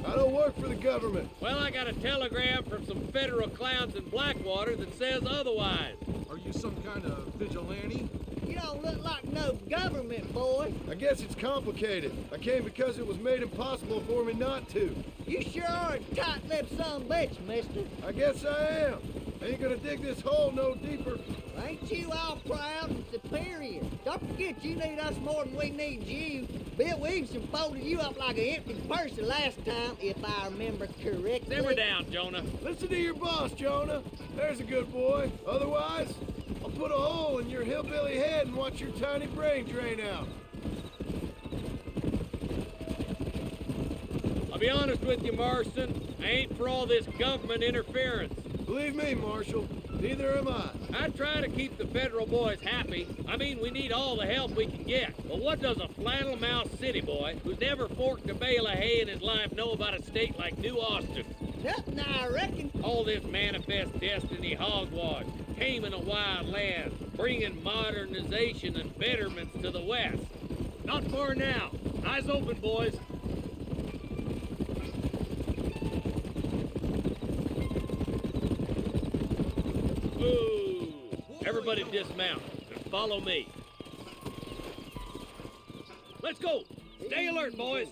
I don't work for the government. Well, I got a telegram from some federal clowns in Blackwater that says otherwise. Are you some kind of vigilante? You don't look like no government boy. I guess it's complicated. I came because it was made impossible for me not to. You sure are a tight-lipped son of a bitch, mister. I guess I am. I ain't gonna dig this hole no deeper. Ain't you all proud and superior? Don't forget you need us more than we need you. Bill Williamson folded you up like an empty purse the last time, if I remember correctly. Simmer down, Jonah. Listen to your boss, Jonah. There's a good boy. Otherwise, I'll put a hole in your hillbilly head and watch your tiny brain drain out. I'll be honest with you, Marston. I ain't for all this government interference. Believe me, Marshal, neither am I. I try to keep the federal boys happy. I mean, we need all the help we can get. But what does a flannel-mouthed city boy who's never forked a bale of hay in his life know about a state like New Austin? Nothing, I reckon. All this manifest destiny hogwash, taming a wild land, bringing modernization and betterments to the West. Not far now. Eyes open, boys. Ooh. Everybody dismount and follow me. Let's go. Stay alert, boys.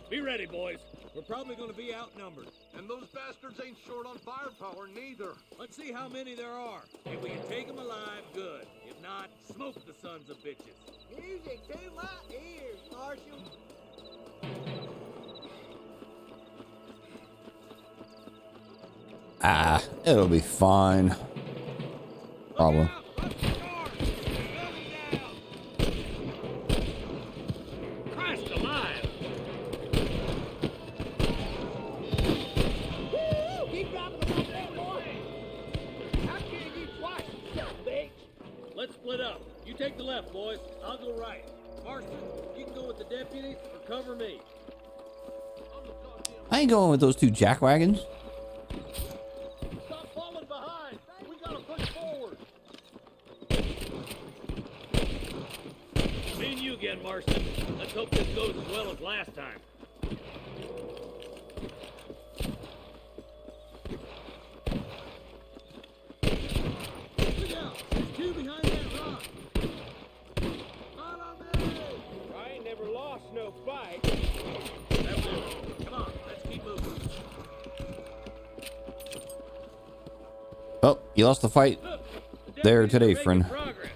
Be ready, boys. We're probably going to be outnumbered. And those bastards ain't short on firepower, neither. Let's see how many there are. If we can take them alive, good. If not, smoke the sons of bitches. Music to my ears, Marshal. Ah, it'll be fine. Probably. Christ alive! Woo! Keep dropping them up there, boy. I'll kill you twice, you son of a bitch. Let's split up. You take the left, boys. I'll go right. Marston, you can go with the deputies or cover me. I ain't going with those two jackwagons. Stop falling behind. We gotta push forward. Me and you again, Marston. Let's hope this goes as well as last time. Look out! There's two behind that rock. Follow me! I ain't never lost no fight. That's it. Come on, let's keep moving. Oh, you lost the fight there today, friend. Progress.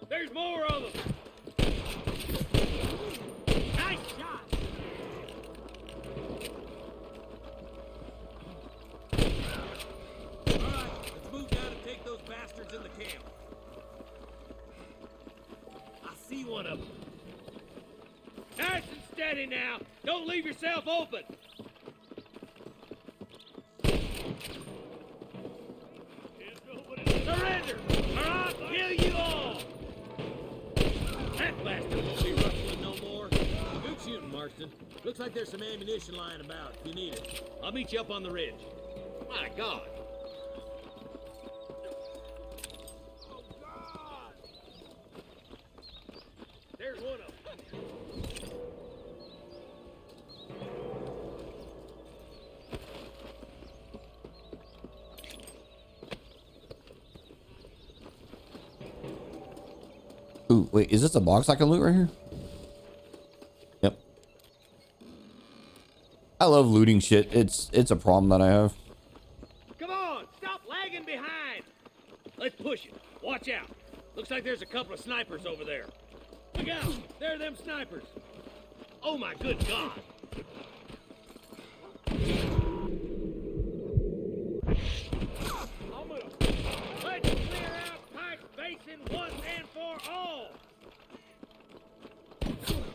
There's more of them. Nice shot. All right, let's move down and take those bastards in the camp. I see one of them. Nice and steady now. Don't leave yourself open. Surrender, or I'll kill you all. That bastard won't be rustling no more. Good shooting, Marston. Looks like there's some ammunition lying about if you need it. I'll meet you up on the ridge. My God. There's one of them. Ooh, wait, is this a box I can loot right here? Yep. I love looting shit. It's a problem that I have. Come on, stop lagging behind. Let's push it. Watch out. Looks like there's a couple of snipers over there. Look out, there are them snipers. Oh my good God. I'm gonna let's clear out Pike Basin once and for all.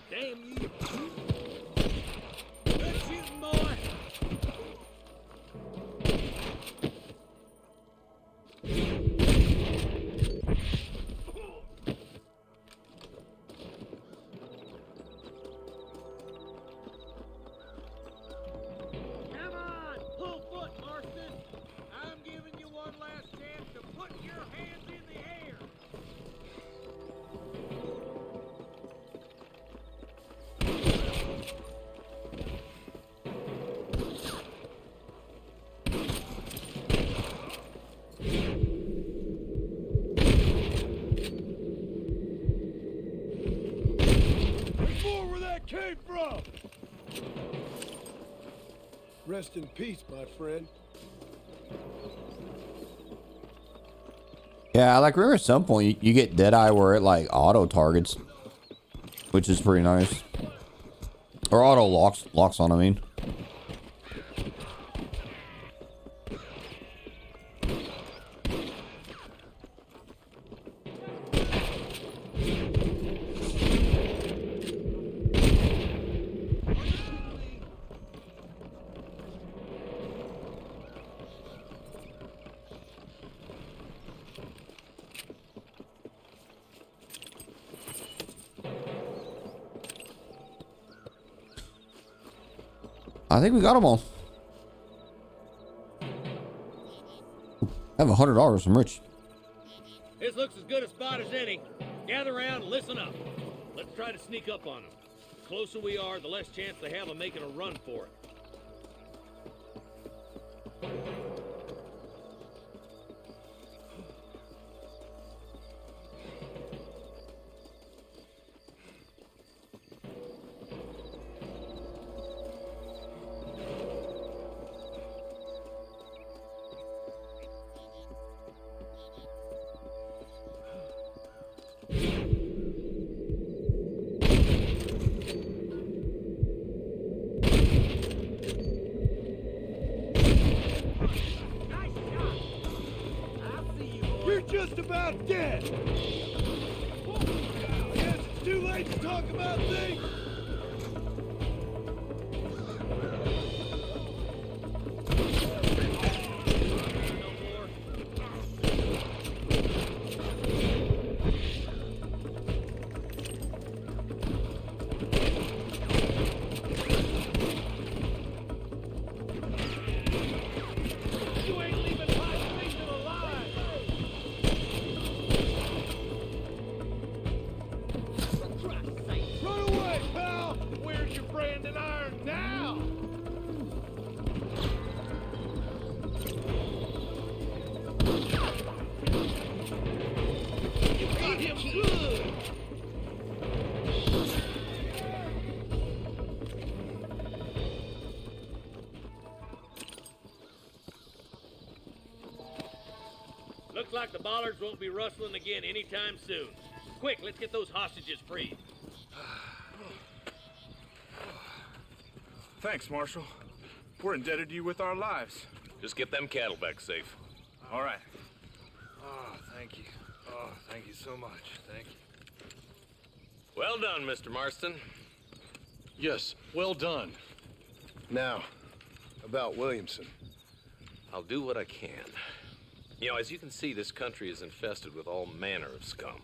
Damn you. Good shooting, boy. Come on, pull foot, Marston. I'm giving you one last came from. Rest in peace, my friend. Yeah, like remember at some point you get Deadeye where it like auto targets, which is pretty nice. Or auto locks on, I mean. I think we got them all. I have $100. I'm rich. This looks as good a spot as any. Gather around and listen up. Let's try to sneak up on them. The closer we are, the less chance they have of making a run for it. You're just about dead. Guess it's too late to talk about things. Looks like the bollards won't be rustling again anytime soon. Quick, let's get those hostages freed. Thanks, Marshal. We're indebted to you with our lives. Just get them cattle back safe. All right. Oh, thank you. Oh, thank you so much. Thank you. Well done, Mr. Marston. Yes, well done. Now, about Williamson. I'll do what I can. You know, as you can see, this country is infested with all manner of scum.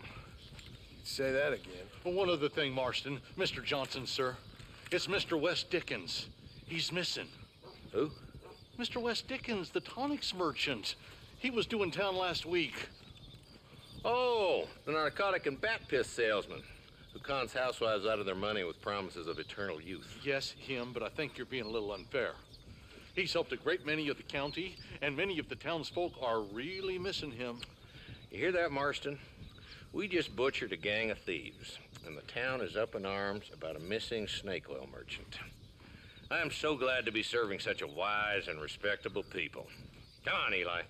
Say that again. Well, one other thing, Marston. Mr. Johnson, sir. It's Mr. Wes Dickens. He's missing. Who? Mr. Wes Dickens, the tonics merchant. He was due in town last week. Oh, the narcotic and bat piss salesman who cons housewives out of their money with promises of eternal youth. Yes, him, but I think you're being a little unfair. He's helped a great many of the county, and many of the townsfolk are really missing him. You hear that, Marston? We just butchered a gang of thieves, and the town is up in arms about a missing snake oil merchant. I am so glad to be serving such a wise and respectable people. Come on, Eli.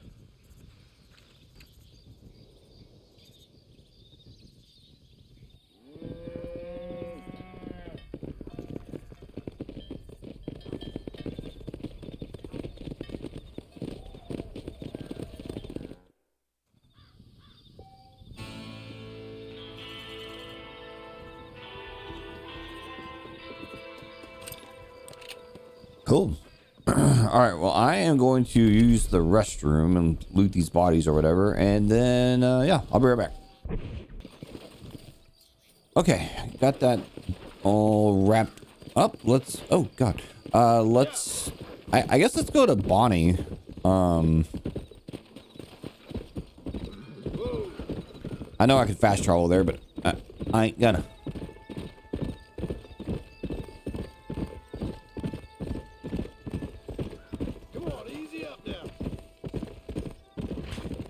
Cool. All right. Well, I am going to use the restroom and loot these bodies or whatever. And then, yeah, I'll be right back. Okay. Got that all wrapped up. Let's, oh, God. Let's, I guess let's go to Bonnie. I know I could fast travel there, but I ain't gonna.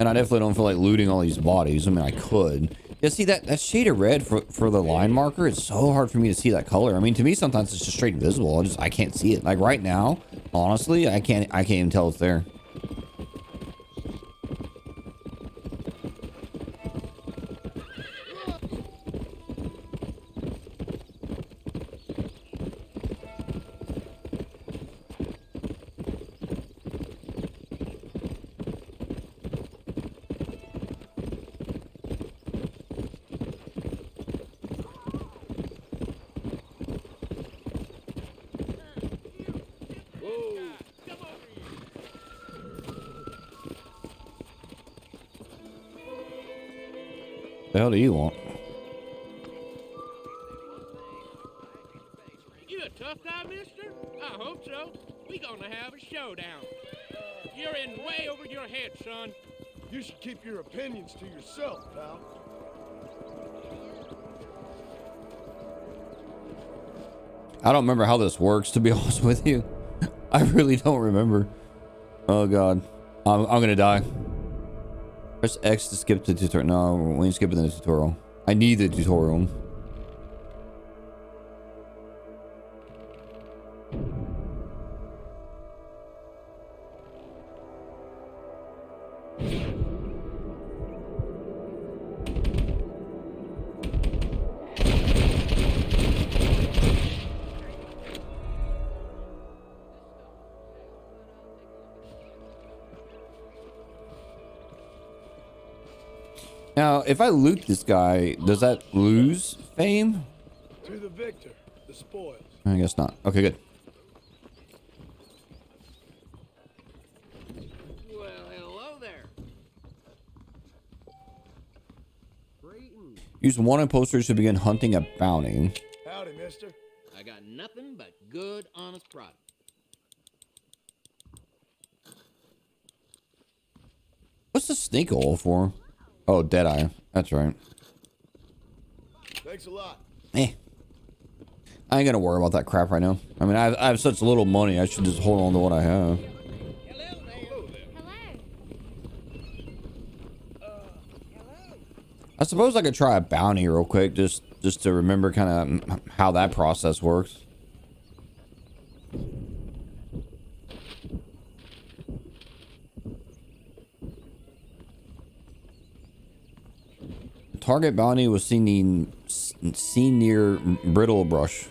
And I definitely don't feel like looting all these bodies. I mean, I could. Yeah, see that shade of red for the line marker, it's so hard for me to see that color. I mean, to me sometimes it's just straight invisible. I can't see it. Like right now, honestly, I can't even tell it's there. The hell do you want? You a tough guy, mister? I hope so. We gonna have a showdown. You're in way over your head, son. You should keep your opinions to yourself, pal. I don't remember how this works, to be honest with you. I really don't remember. Oh god, I'm gonna die. Press X to skip the tutorial. No, we ain't skipping the tutorial. I need the tutorial. Now, if I loot this guy, does that lose fame? To the victor, the spoils. I guess not. Okay, good. Well, hello there. Use wanted posters to begin hunting a bounty. Howdy, mister. I got nothing but good, honest product. What's the snake oil for? Oh, Deadeye. That's right. Thanks a lot. I ain't gonna worry about that crap right now. I mean, I have such little money. I should just hold on to what I have. I suppose I could try a bounty real quick, just to remember kind of how that process works. Target bounty was seen near Brittle Brush.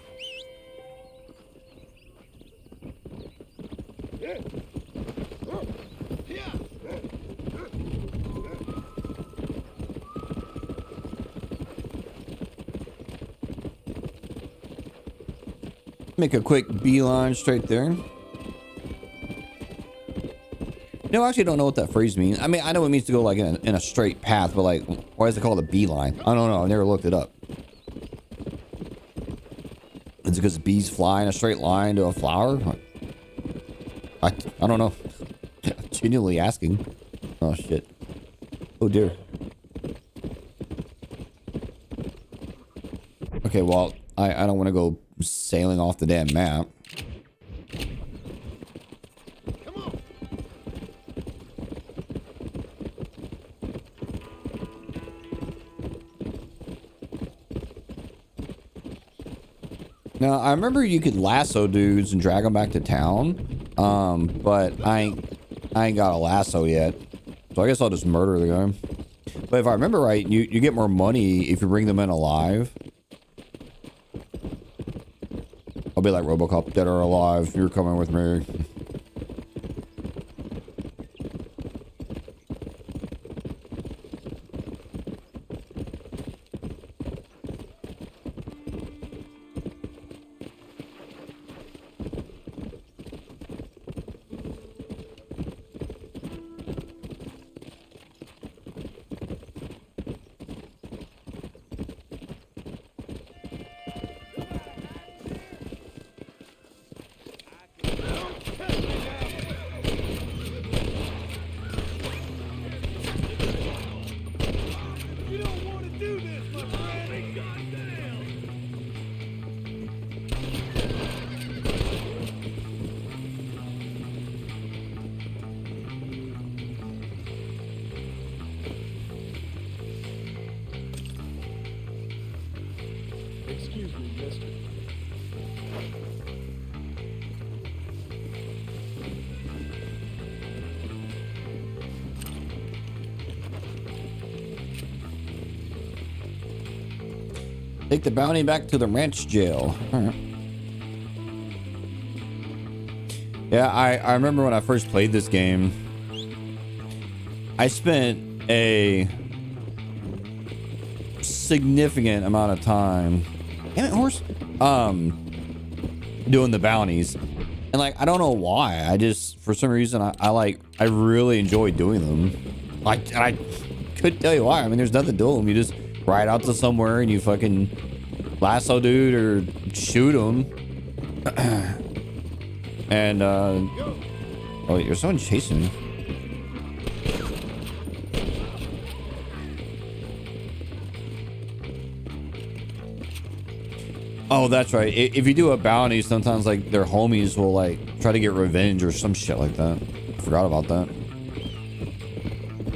Make a quick beeline straight there. No, I actually don't know what that phrase means. I mean, I know it means to go like in a straight path, but like, why is it called a beeline? I don't know. I never looked it up. Is it because bees fly in a straight line to a flower? I don't know. Genuinely asking. Oh shit. Oh dear. Okay, well, I don't want to go sailing off the damn map. Now, I remember you could lasso dudes and drag them back to town, but I ain't got a lasso yet, so I guess I'll just murder the guy. But if I remember right, you get more money if you bring them in alive. I'll be like RoboCop, dead or alive, you're coming with me. Take the bounty back to the ranch jail. All right. Yeah, I remember when I first played this game, I spent a significant amount of time, damn it, horse, doing the bounties. And like, I don't know why. I just, for some reason, I really enjoy doing them. Like, I couldn't tell you why. I mean, there's nothing to them. You just ride out to somewhere and you fucking lasso dude or shoot him. And, oh, you're someone chasing me. Oh, that's right. If you do a bounty, sometimes like their homies will like try to get revenge or some shit like that. I forgot about that.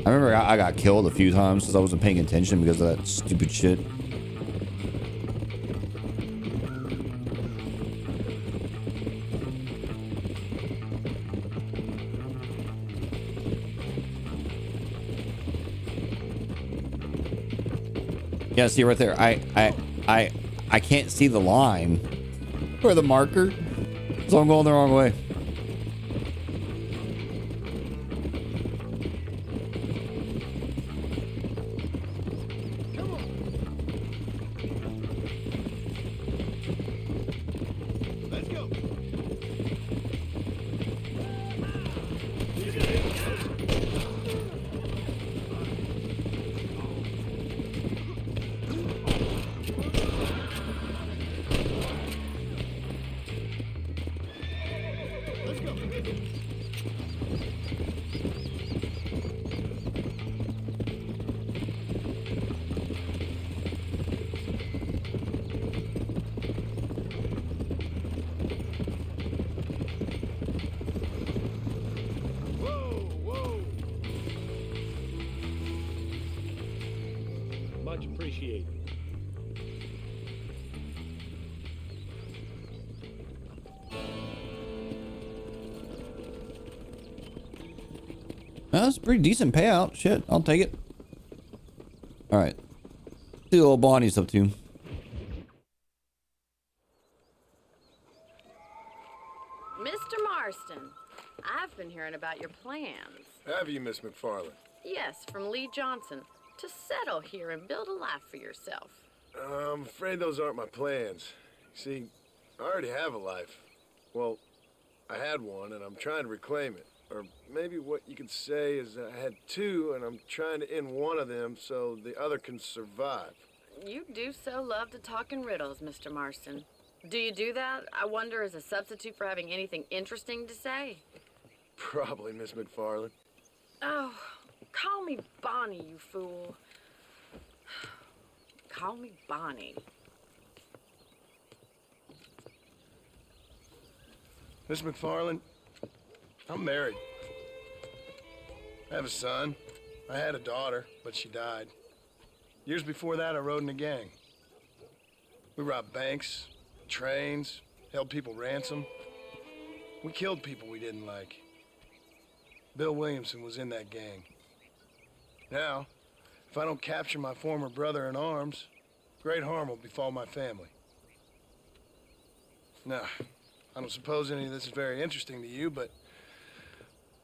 I remember I got killed a few times because I wasn't paying attention because of that stupid shit. Yeah, see right there. I can't see the line or the marker, so I'm going the wrong way. Let's go. Much appreciated. Well, that's a pretty decent payout. Shit, I'll take it. All right. See what old Bonnie's up to. Mr. Marston, I've been hearing about your plans. Have you, Miss McFarland? Yes, from Lee Johnson, to settle here and build a life for yourself. I'm afraid those aren't my plans. See, I already have a life. Well, I had one, and I'm trying to reclaim it. Or maybe what you could say is I had two, and I'm trying to end one of them so the other can survive. You do so love to talk in riddles, Mr. Marston. Do you do that, I wonder, as a substitute for having anything interesting to say? Probably, Miss McFarland. Oh, call me Bonnie, you fool. Call me Bonnie. Miss McFarland, I'm married. I have a son. I had a daughter, but she died. Years before that, I rode in a gang. We robbed banks, trains, held people ransom. We killed people we didn't like. Bill Williamson was in that gang. Now, if I don't capture my former brother in arms, great harm will befall my family. Now, I don't suppose any of this is very interesting to you, but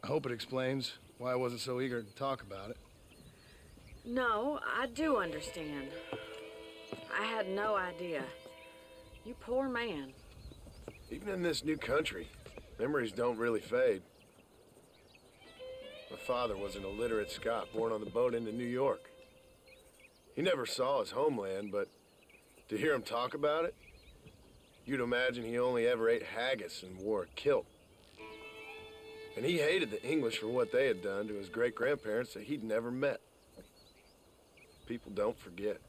I hope it explains why I wasn't so eager to talk about it. No, I do understand. I had no idea. You poor man. Even in this new country, memories don't really fade. My father was an illiterate Scot born on the boat into New York. He never saw his homeland, but to hear him talk about it, you'd imagine he only ever ate haggis and wore a kilt. And he hated the English for what they had done to his great-grandparents that he'd never met. People don't forget.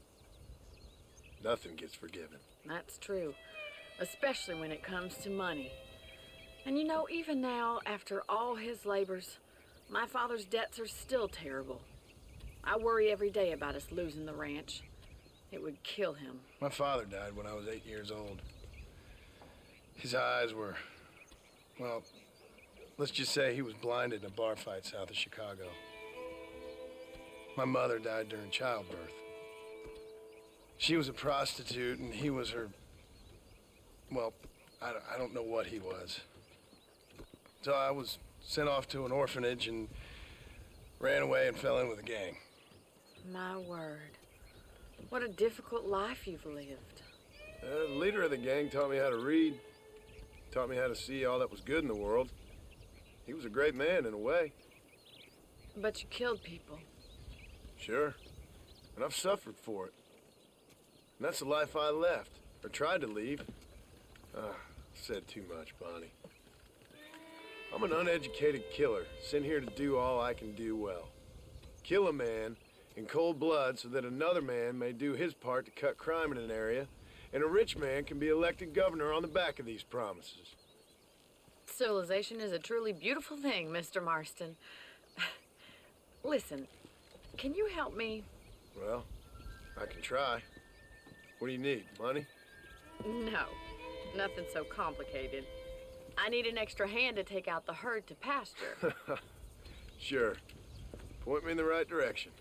Nothing gets forgiven. That's true, especially when it comes to money. And you know, even now, after all his labors, my father's debts are still terrible. I worry every day about us losing the ranch. It would kill him. My father died when I was 8 years old. His eyes were, well, let's just say he was blinded in a bar fight south of Chicago. My mother died during childbirth. She was a prostitute, and he was her... Well, I don't know what he was. So I was sent off to an orphanage and ran away and fell in with a gang. My word. What a difficult life you've lived. The leader of the gang taught me how to read, taught me how to see all that was good in the world. He was a great man in a way. But you killed people. Sure. And I've suffered for it. And that's the life I left, or tried to leave. Said too much, Bonnie. I'm an uneducated killer, sent here to do all I can do well. Kill a man in cold blood so that another man may do his part to cut crime in an area, and a rich man can be elected governor on the back of these promises. Civilization is a truly beautiful thing, Mr. Marston. Listen, can you help me? Well, I can try. What do you need, money? No, nothing so complicated. I need an extra hand to take out the herd to pasture. Sure. Point me in the right direction.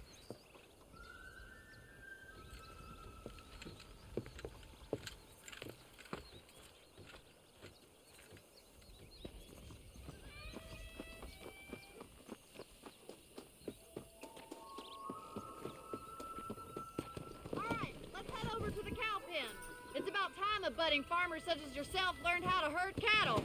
To the cow pen. It's about time a budding farmer such as yourself learned how to herd cattle.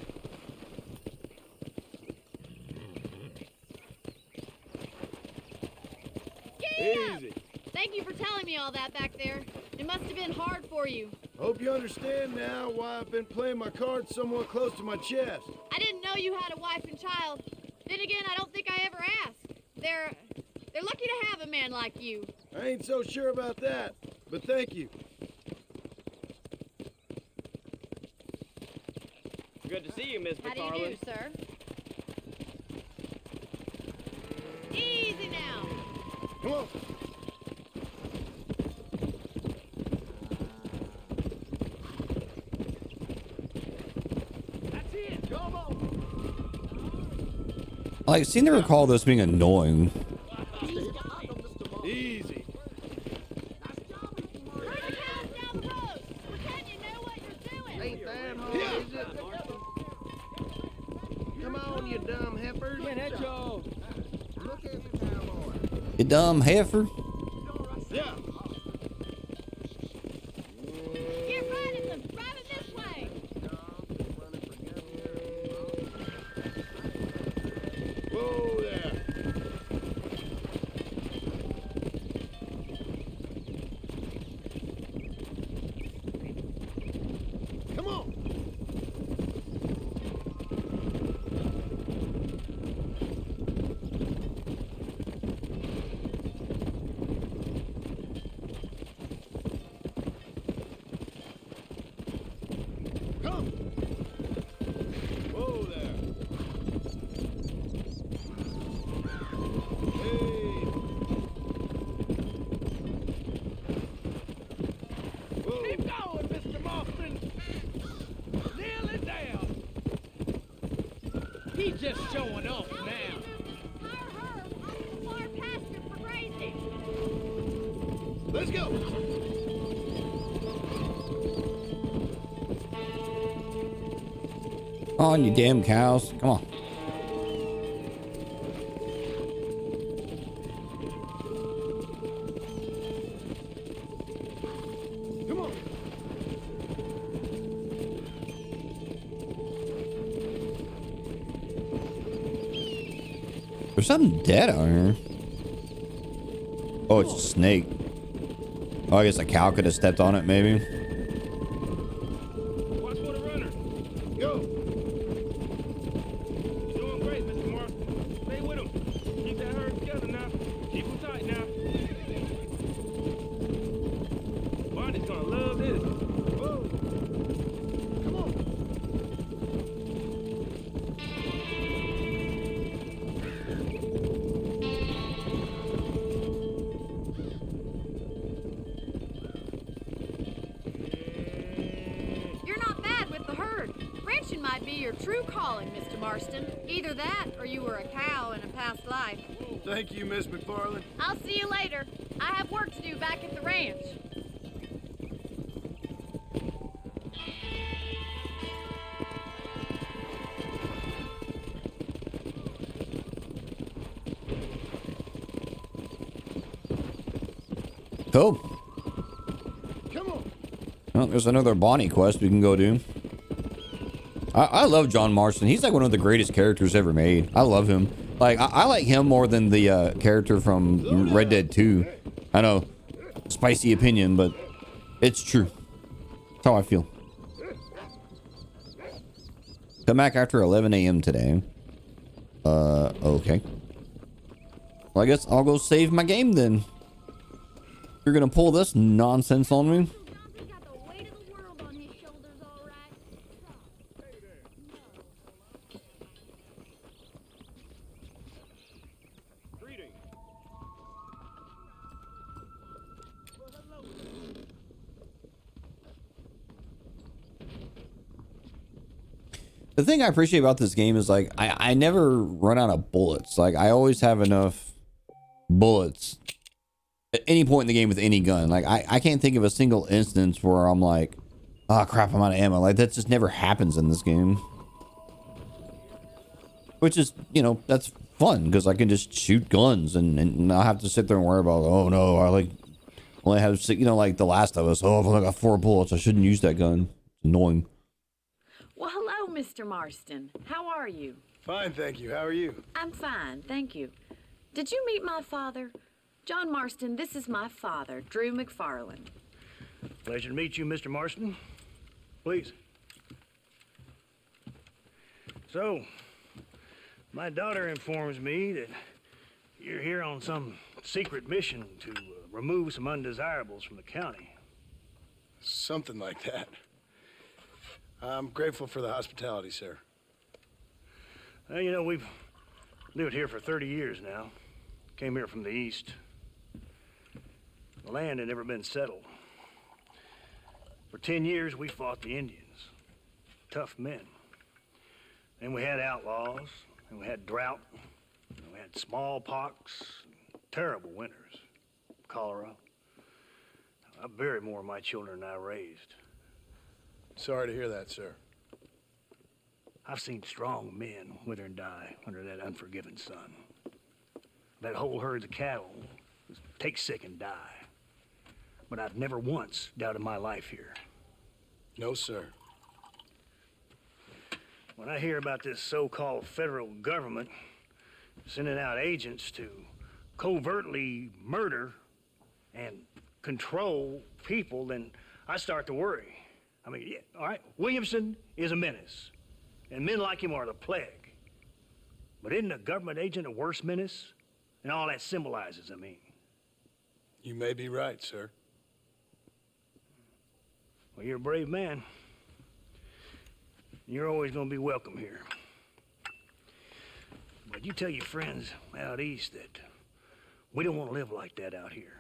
Easy. Thank you for telling me all that back there. It must have been hard for you. Hope you understand now why I've been playing my cards somewhat close to my chest. I didn't know you had a wife and child. Then again, I don't think I ever asked. They're lucky to have a man like you. I ain't so sure about that, but thank you. Good to see you, Miss McFarland. How do you do, sir? Easy now. Come on. That's it. Come on. I seem to recall this being annoying. Easy. Ain't that hard, is it? Come on, you dumb heifers. Look at y'all. Look at the cowboy. You dumb heifer. Yeah. Get riding them. Drive it this way. Whoa there. Come on. Come. Whoa there. Hey. Whoa. Keep going, Mr. Marston. Nail it down. He's just showing off now. Let's go. On you damn cows. Come on. Come on. There's something dead out here. Oh, it's a snake. Oh, I guess a cow could have stepped on it, maybe. Watch for the runner. Go. You're doing great, Mr. Marston. Stay with him. Keep that herd together now. Keep him tight now. Barney's gonna love this. Whoa. Come on. You're not bad with the herd. Ranching might be your true calling, Mr. Marston. Either that, or you were a cow in a past life. Thank you, Miss McFarland. I'll see you later. I have work to do back at the ranch. Cool. Come on. Well, there's another Bonnie quest we can go do. I love John Marston. He's like one of the greatest characters ever made. I love him. Like, I like him more than the character from Red Dead 2. I know, spicy opinion, but it's true. That's how I feel. Come back after 11 a.m. today. Okay. Well, I guess I'll go save my game then. You're gonna pull this nonsense on me? The thing I appreciate about this game is like I never run out of bullets. Like I always have enough bullets at any point in the game with any gun. Like I can't think of a single instance where I'm like, oh crap, I'm out of ammo. Like that just never happens in this game. Which is, you know, that's fun because I can just shoot guns and not have to sit there and worry about, oh no, I like only have, you know, like The Last of Us. Oh, I've only got 4 bullets. I shouldn't use that gun. It's annoying. Well, hello, Mr. Marston. How are you? Fine, thank you. How are you? I'm fine, thank you. Did you meet my father? John Marston, this is my father, Drew McFarland. Pleasure to meet you, Mr. Marston. Please. So, my daughter informs me that you're here on some secret mission to remove some undesirables from the county. Something like that. I'm grateful for the hospitality, sir. Well, you know, we've lived here for 30 years now. Came here from the east. The land had never been settled. For 10 years, we fought the Indians. Tough men. Then we had outlaws, and we had drought, and we had smallpox, terrible winters, cholera. I buried more of my children than I raised. Sorry to hear that, sir. I've seen strong men wither and die under that unforgiving sun. That whole herds of cattle take sick and die. But I've never once doubted my life here. No, sir. When I hear about this so-called federal government sending out agents to covertly murder and control people, then I start to worry. I mean, yeah, all right, Williamson is a menace, and men like him are the plague. But isn't a government agent a worse menace? And all that symbolizes, I mean. You may be right, sir. Well, you're a brave man. You're always gonna be welcome here. But you tell your friends out east that we don't want to live like that out here.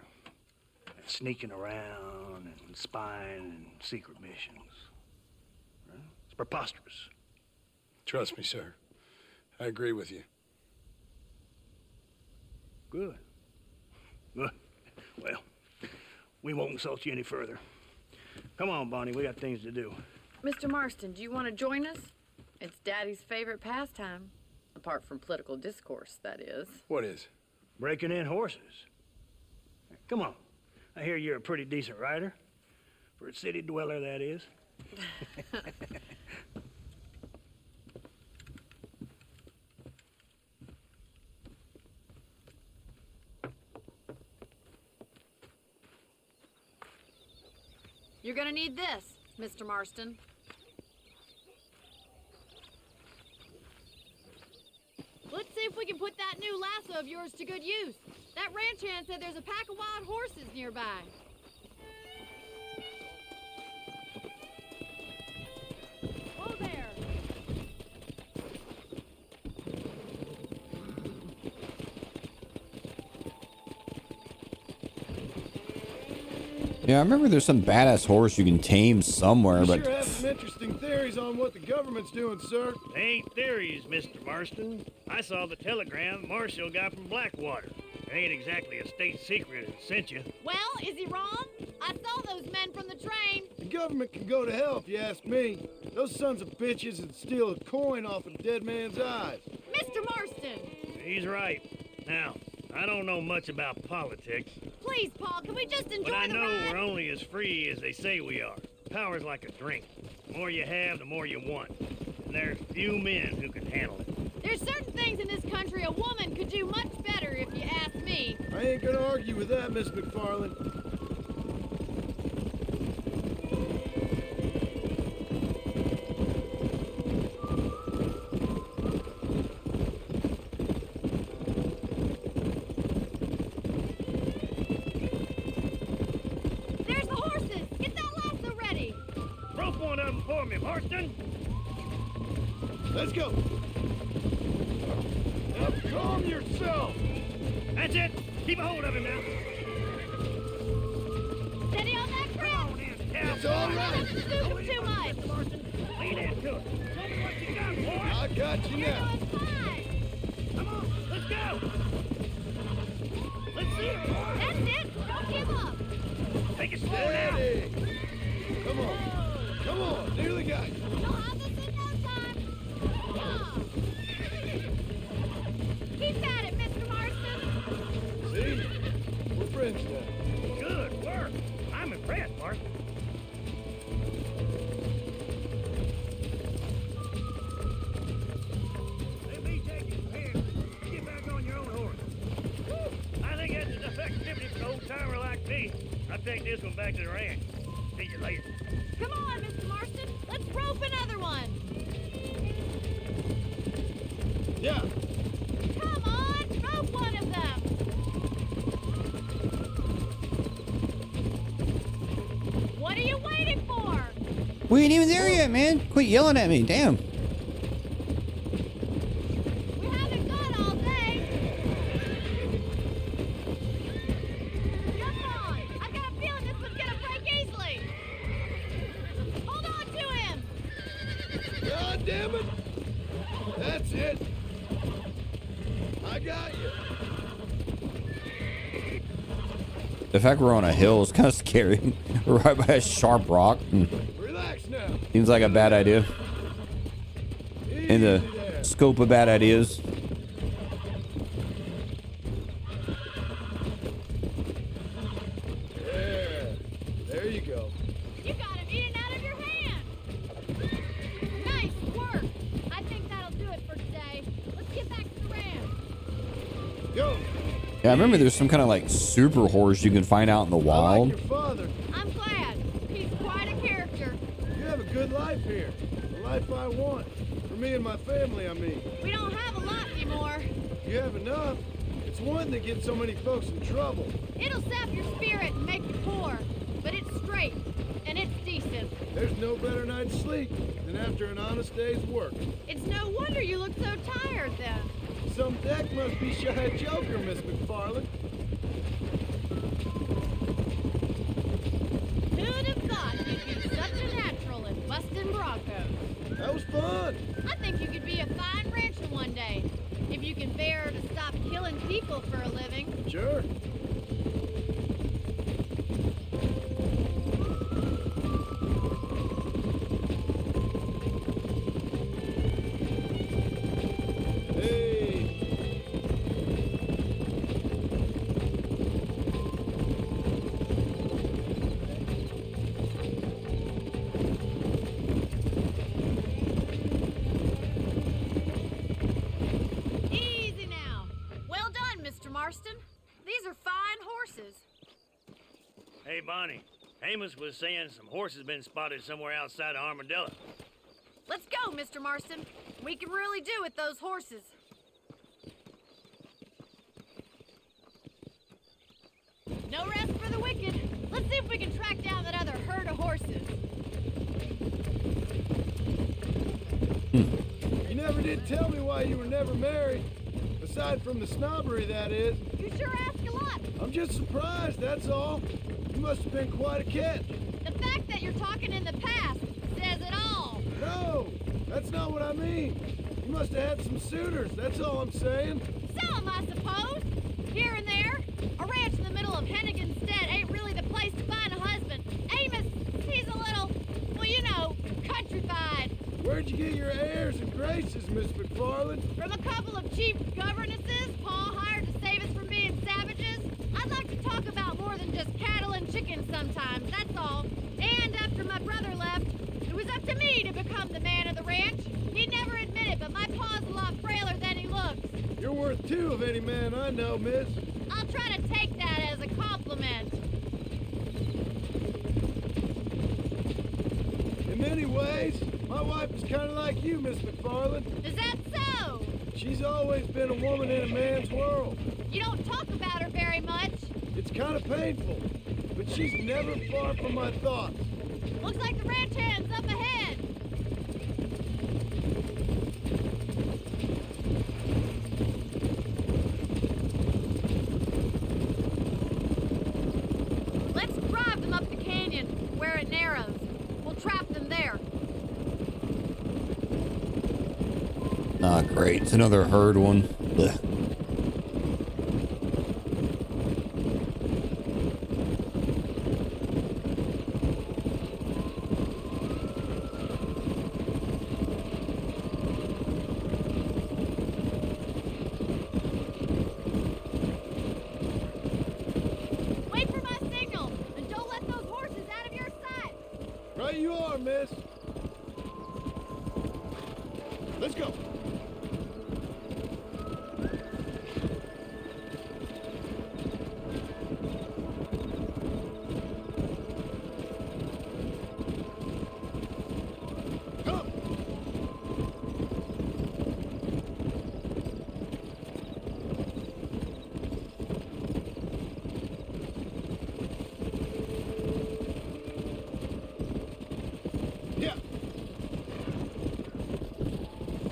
Sneaking around and spying and secret missions. Right? It's preposterous. Trust me, sir. I agree with you. Good. Good. Well, we won't insult you any further. Come on, Bonnie, we got things to do. Mr. Marston, do you want to join us? It's Daddy's favorite pastime. Apart from political discourse, that is. What is? Breaking in horses. Come on. I hear you're a pretty decent rider. For a city dweller, that is. You're gonna need this, Mr. Marston. Let's see if we can put that new lasso of yours to good use. That ranch hand said there's a pack of wild horses nearby. Whoa there! Yeah, I remember there's some badass horse you can tame somewhere, You but sure have some interesting theories on what the government's doing, sir. They ain't theories, Mr. Marston. I saw the telegram Marshall got from Blackwater. It ain't exactly a state secret that sent you. Well, is he wrong? I saw those men from the train. The government can go to hell if you ask me. Those sons of bitches would steal a coin off a dead man's eyes. Mr. Marston! He's right. Now, I don't know much about politics, Please, Paul, can we just enjoy but I the know ride? we're only as free as they say we are. Power's like a drink. The more you have, the more you want. And there's few men who can handle it. There's certain things in this country a woman could do much better if you ask me. I ain't gonna argue with that, Miss McFarland. There's the horses! Get that lasso ready! Rope one of them for me, Marston. Let's go. Now calm yourself. That's it. Keep a hold of him now. Steady on that crib! It's all right. Don't scoop him too much! Lean into it. Show me what you got, boy. I got you You're now. doing fine! Come on, let's go. Let's see it, boy. That's it! Don't give up! Take it slow now. Steady. Come on. Come on. Nearly got you. You'll have this in no time! Yeah. Keep at it, Mr. Marston! See? We're friends now. Good work. I'm impressed, Marston. Let me take you from here. Get back on your own horse. I think that's enough activity for an old timer like me. I'll take this one back to the ranch. See you later. Come on, Mr. Marston! Let's rope another one! Yeah. Come on! Rope one of them! What are you waiting for? We ain't even there yet, man. Quit yelling at me. Damn. We haven't gone all day! Come on! I've got a feeling this one's gonna break easily! Hold on to him! God damn it. That's it. I got you. The fact we're on a hill is kind of scary. We're right by a sharp rock. Relax now. Seems like a bad idea. In the scope of bad ideas. Yeah. There you go. You got him eating out of your hand! Nice work! I think that'll do it for today. Let's get back to the ranch. Go. Yeah, I remember there's some kind of like super horse you can find out in the wild. Your father. I'm glad. He's quite a character. You have a good life here. The life I want. For me and my family, I mean. We don't have a lot anymore. You have enough. It's one that gets so many folks in trouble. It'll sap your spirit and make you poor. But it's straight. And it's decent. There's no better night's sleep than after an honest day's work. It's no wonder you look so tired then. Some deck must be shy of Joker, Miss McFarland. Who'd have thought you'd be such a natural at busting broncos? That was fun. I think you could be a fine rancher one day. If you can bear to stop killing people for a living. Sure. Easy now. Well done, Mr. Marston. These are fine horses. Hey, Bonnie. Amos was saying some horses been spotted somewhere outside of Armadillo. Let's go, Mr. Marston. We can really do with those horses. No rest for the wicked. Let's see if we can track down that other herd of horses. You never did tell me why you were never married. Aside from the snobbery, that is. You sure ask a lot. I'm just surprised, that's all. You must have been quite a catch. The fact that you're talking in the past says it all. No, that's not what I mean. You must have had some suitors, that's all I'm saying. Some, I suppose. Here and there. A ranch in the middle of Hennigan's Stead ain't really the place to find a husband. Amos, he's a little, well, you know, countrified. Where'd you get your airs and graces, Miss McFarland? From a couple of cheap governesses Pa hired to save us from being chickens sometimes, that's all. And after my brother left, it was up to me to become the man of the ranch. He'd never admit it, but my pa's a lot frailer than he looks. You're worth two of any man I know, miss. I'll try to take that as a compliment. In many ways, my wife is kind of like you, Miss McFarland. Is that so? She's always been a woman in a man's world. You don't talk about her very much. It's kind of painful, but she's never far from my thoughts. Looks like the ranch hand's up ahead. Let's drive them up the canyon where it narrows. We'll trap them there. Ah, great. It's another herd one. Ugh. Wait for my signal, and don't let those horses out of your sight. Right you are, miss. Let's go.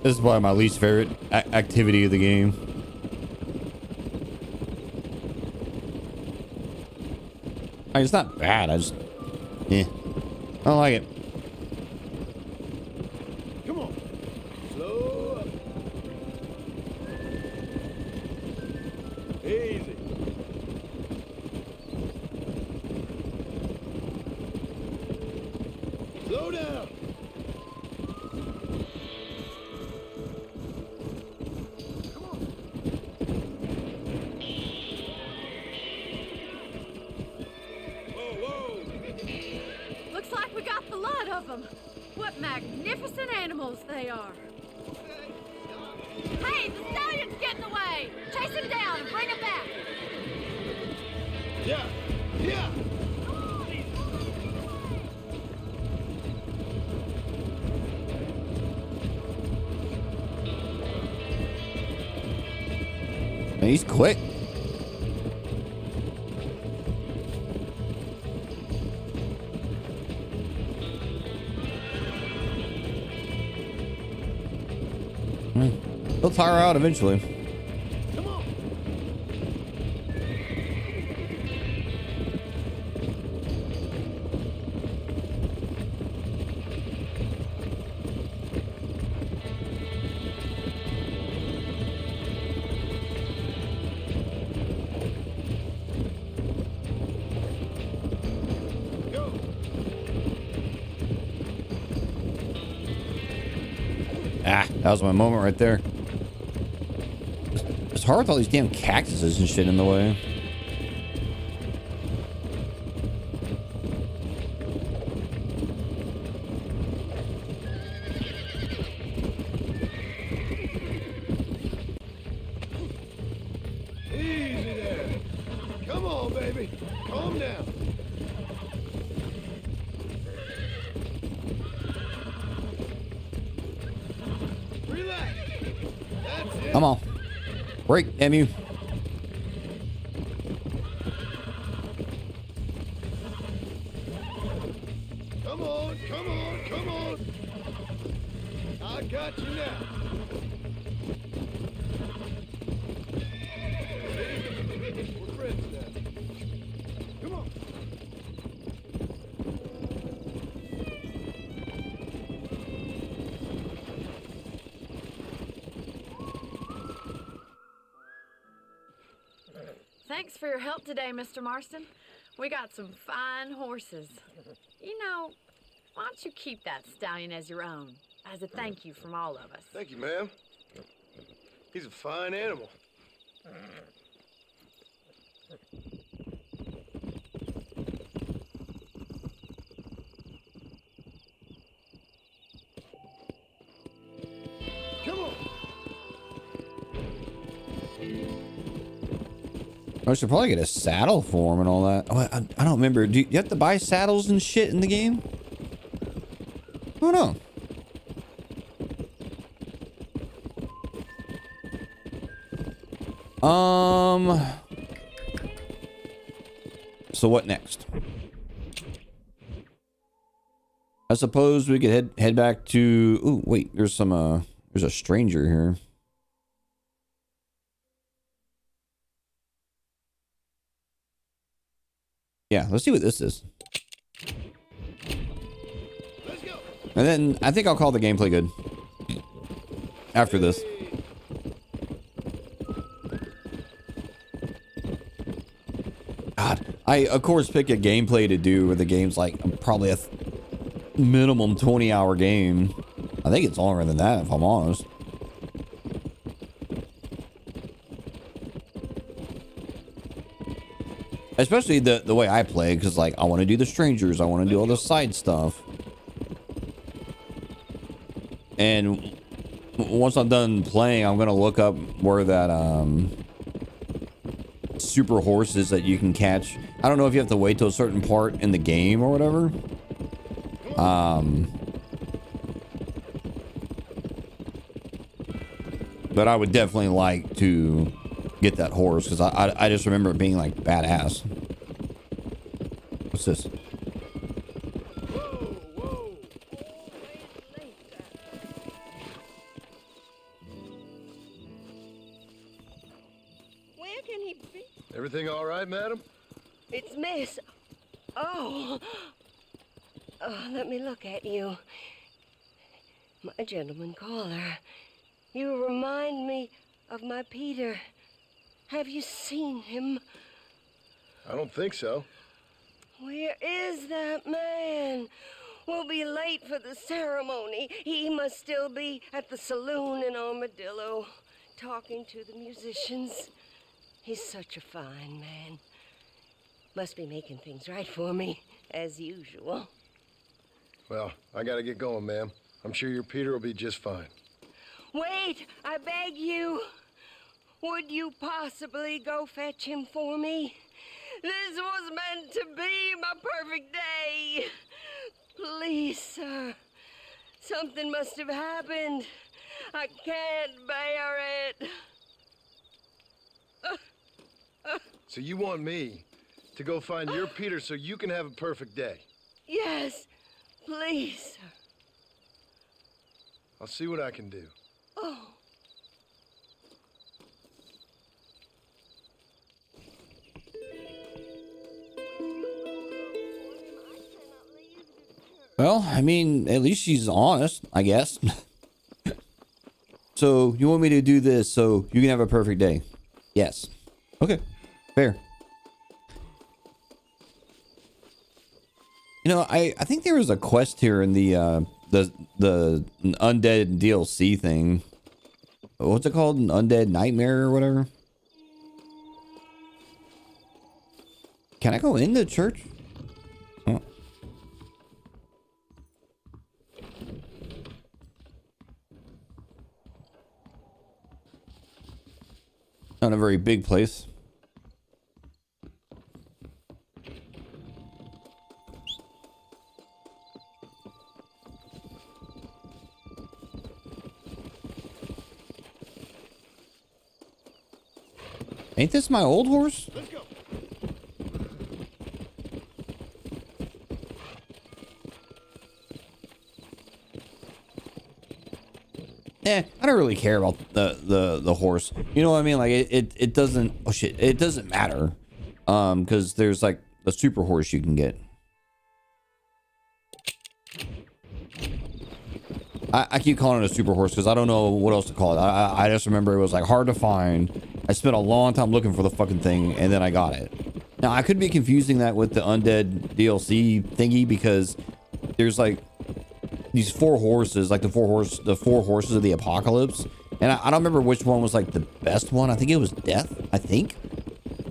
This is probably my least favorite activity of the game. I mean, it's not bad. I just, I don't like it. Come on. Slow up. Easy. Slow down. Looks like we got the lot of them. What magnificent animals they are. Hey, the stallion's getting away. Chase him down and bring him back. Yeah. Yeah. Man, he's quick. He'll tire out eventually. Come on. Go. Ah, that was my moment right there. It's hard with all these damn cactuses and shit in the way. Easy there. Come on, baby. Calm down. Relax. That's it. Come on. Break, damn you. Come on, come on, come on. I got you now. We're friends now. Come on. Thanks for your help today, Mr. Marston. We got some fine horses. You know, why don't you keep that stallion as your own, as a thank you from all of us? Thank you, ma'am. He's a fine animal. I should probably get a saddle for him and all that. Oh, I don't remember. Do you have to buy saddles and shit in the game? I don't know. So what next? I suppose we could head back to. Ooh, wait. There's some. There's a stranger here. Yeah, let's see what this is. And then I think I'll call the gameplay good after this. God, I of course pick a gameplay to do where the game's like probably a minimum 20-hour game. I think it's longer than that if I'm honest. Especially the way I play, because like I want to do the strangers, I want to do all the side stuff. And once I'm done playing, I'm gonna look up where that super horse is that you can catch. I don't know if you have to wait till a certain part in the game or whatever. But I would definitely like to get that horse because I just remember it being like badass. What's this? Where can he be? Everything all right, madam? It's Miss. Oh. Oh, let me look at you. My gentleman caller. You remind me of my Peter. Have you seen him? I don't think so. Where is that man? We'll be late for the ceremony. He must still be at the saloon in Armadillo, talking to the musicians. He's such a fine man. Must be making things right for me, as usual. Well, I gotta get going, ma'am. I'm sure your Peter will be just fine. Wait, I beg you. Would you possibly go fetch him for me? This was meant to be my perfect day. Please, sir. Something must have happened. I can't bear it. So you want me to go find your Peter so you can have a perfect day? Yes, please, sir. I'll see what I can do. Oh. Well, I mean, at least she's honest, I guess. So, you want me to do this so you can have a perfect day? Yes. Okay. Fair. You know, I think there was a quest here in the undead DLC thing. What's it called? An undead nightmare or whatever? Can I go in the church? Oh. Not a very big place. Ain't this my old horse? Let's go. I don't really care about the horse. You know what I mean? Like it doesn't. Oh shit! It doesn't matter. Because there's like a super horse you can get. I keep calling it a super horse because I don't know what else to call it. I just remember it was like hard to find. I spent a long time looking for the fucking thing and then I got it. Now I could be confusing that with the undead DLC thingy because there's like these four horses, like the four horses of the apocalypse. And I don't remember which one was like the best one. I think it was Death, I think.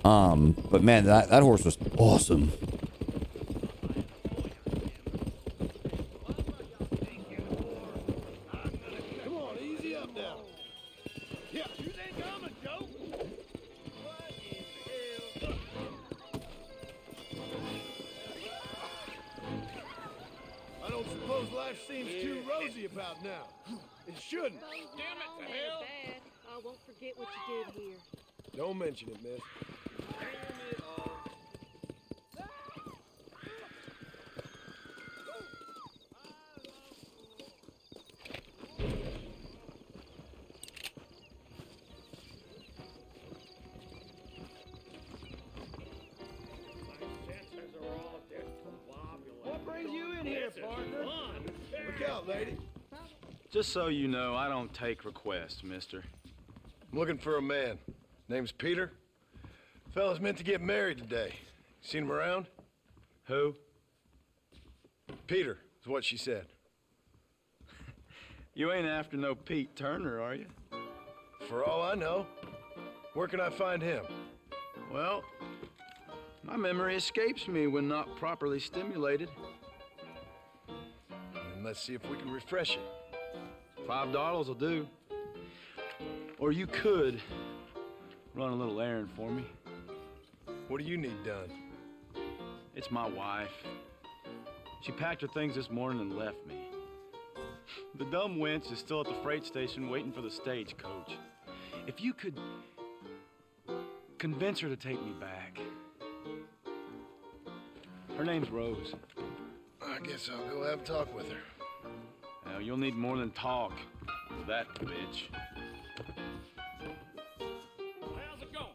But man, that horse was awesome. life seems too rosy about now. It shouldn't. Damn it to hell! Bad. I won't forget what you did here. Don't mention it, miss. What brings you in here, partner? Look out, lady. Just so you know, I don't take requests, mister. I'm looking for a man. Name's Peter. Fella's meant to get married today. Seen him around? Who? Peter, is what she said. You ain't after no Pete Turner, are you? For all I know. Where can I find him? Well, my memory escapes me when not properly stimulated. And let's see if we can refresh it. $5 will do. Or you could run a little errand for me. What do you need done? It's my wife. She packed her things this morning and left me. The dumb wench is still at the freight station waiting for the stagecoach. If you could convince her to take me back. Her name's Rose. I guess I'll go have a talk with her. Now, you'll need more than talk with that bitch. How's it going?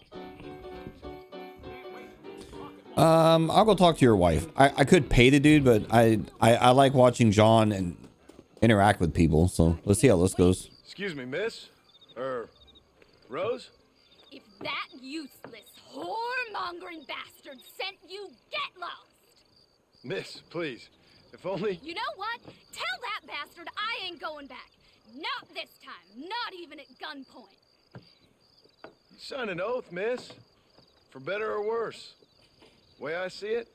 I'll go talk to your wife. I could pay the dude, but I like watching John and interact with people. So let's see how this goes. Excuse me, miss? Rose? If that useless, whoremongering bastard sent you, get lost! Miss, please. If only... You know what? Tell that bastard I ain't going back. Not this time. Not even at gunpoint. You signed an oath, miss. For better or worse. Way I see it,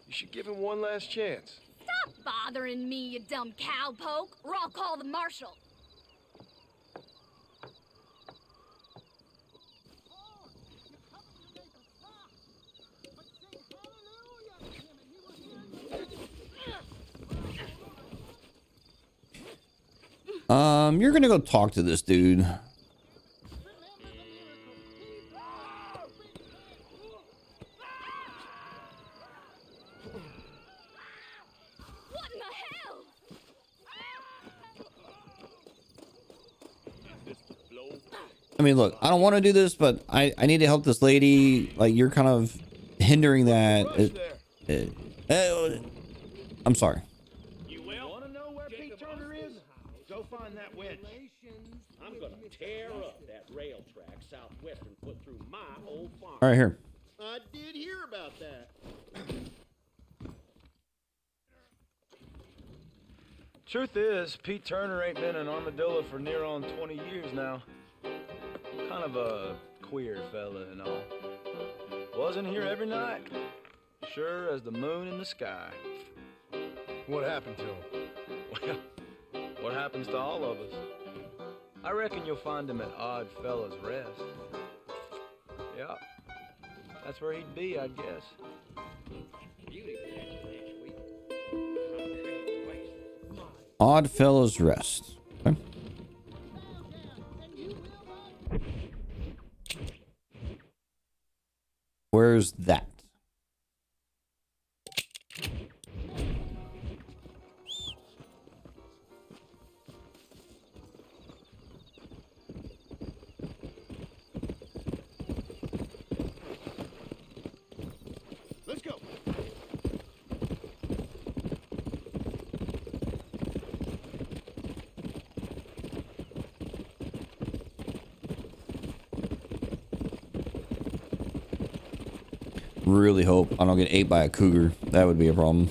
you should give him one last chance. Stop bothering me, you dumb cowpoke, or I'll call the marshal. You're gonna go talk to this dude. What in the hell? I mean, look, I don't want to do this, but I need to help this lady. Like, you're kind of hindering that. I'm sorry. You will? Want to know where Pete Turner is? Go find that winch. I'm gonna tear up that rail track Southwestern put through my old farm. All right, here. I did hear about that. Truth is, Pete Turner ain't been in Armadillo for near on 20 years now. Kind of a queer fella and all. Wasn't here every night. Sure as the moon in the sky. What happened to him? Well, what happens to all of us? I reckon you'll find him at Odd Fella's Rest. Yeah, that's where he'd be, I'd guess. Odd Fellows Rest. Okay. Where's that? Let's go. Really hope I don't get ate by a cougar. That would be a problem.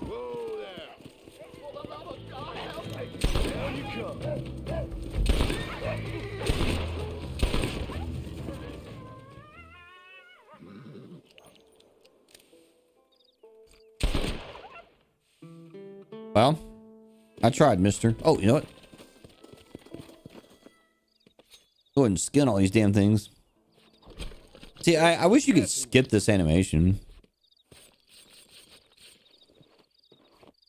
Whoa there. Down you come. Well, I tried, mister. Oh, you know what? Go ahead and skin all these damn things. See, I wish you could skip this animation.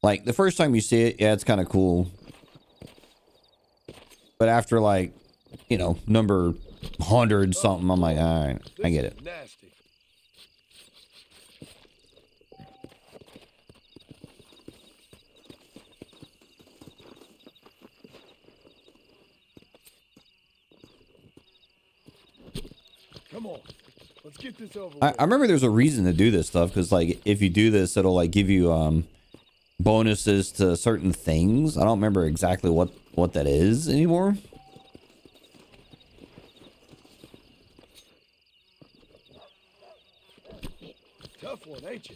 Like, the first time you see it, yeah, it's kind of cool. But after, like, you know, number 100 something, I'm like, all right, I get it. Nasty. Come on, let's get this over with. I remember there's a reason to do this stuff, because, like, if you do this, it'll, like, give you, bonuses to certain things. I don't remember exactly what that is anymore. Tough one, ain't you?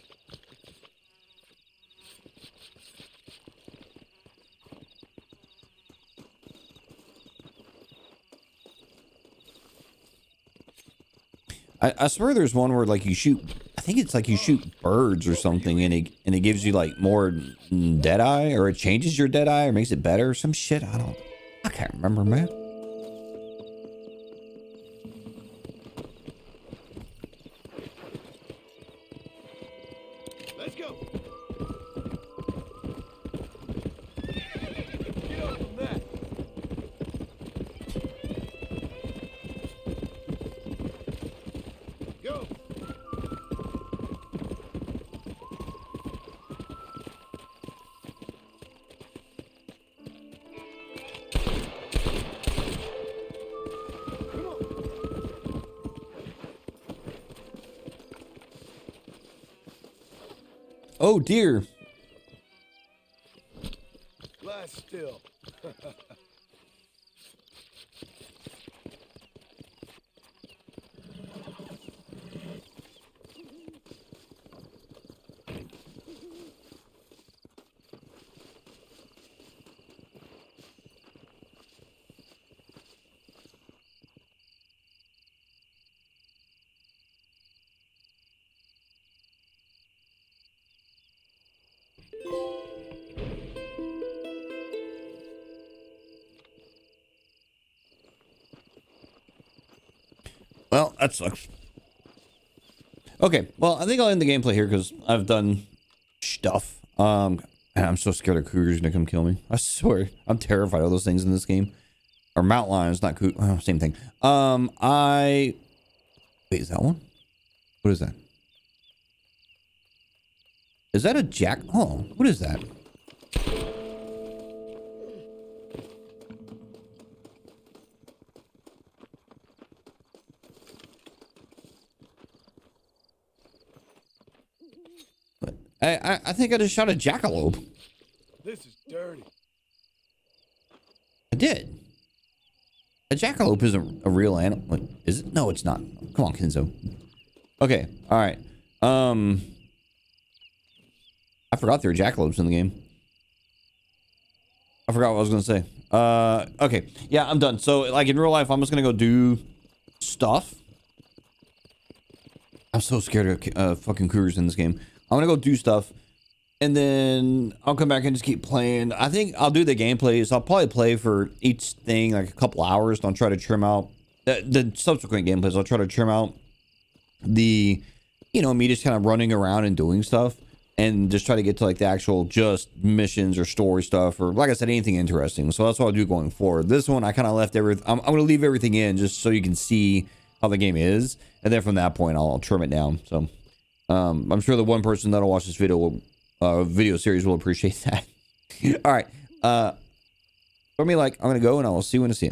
I swear there's one where, like, you shoot, I think it's like you shoot birds or something, and it gives you, like, more Deadeye, or it changes your Deadeye, or makes it better, or some shit. I can't remember, man. Let's go. Get up from that. Go. Oh dear. Lie still. Well, that sucks. Okay, well, I think I'll end the gameplay here because I've done stuff. And I'm so scared of cougars gonna come kill me. I swear, I'm terrified of those things in this game. Or mountain lions, not same thing. Wait, is that one? What is that? Is that a jack? Oh, what is that? I think I just shot a jackalope. This is dirty. I did. A jackalope isn't a real animal. Wait, is it? No, it's not. Come on, Kenzo. Okay, all right. I forgot there were jackalopes in the game. I forgot what I was gonna say. Okay, yeah, I'm done. So, like in real life, I'm just gonna go do stuff. I'm so scared of fucking cougars in this game. I'm gonna go do stuff, and then I'll come back and just keep playing. I think I'll do the gameplays. I'll probably play for each thing like a couple hours. And I'll try to trim out the subsequent gameplays. I'll try to trim out the, you know, me just kind of running around and doing stuff, and just try to get to like the actual just missions or story stuff, or like I said, anything interesting. So that's what I'll do going forward. This one I kind of left everything. I'm gonna leave everything in just so you can see how the game is, and then from that point I'll trim it down. So. I'm sure the one person that'll watch this video will, video series will appreciate that. All right. For me, like, I'm going to go and I will see you when I see you.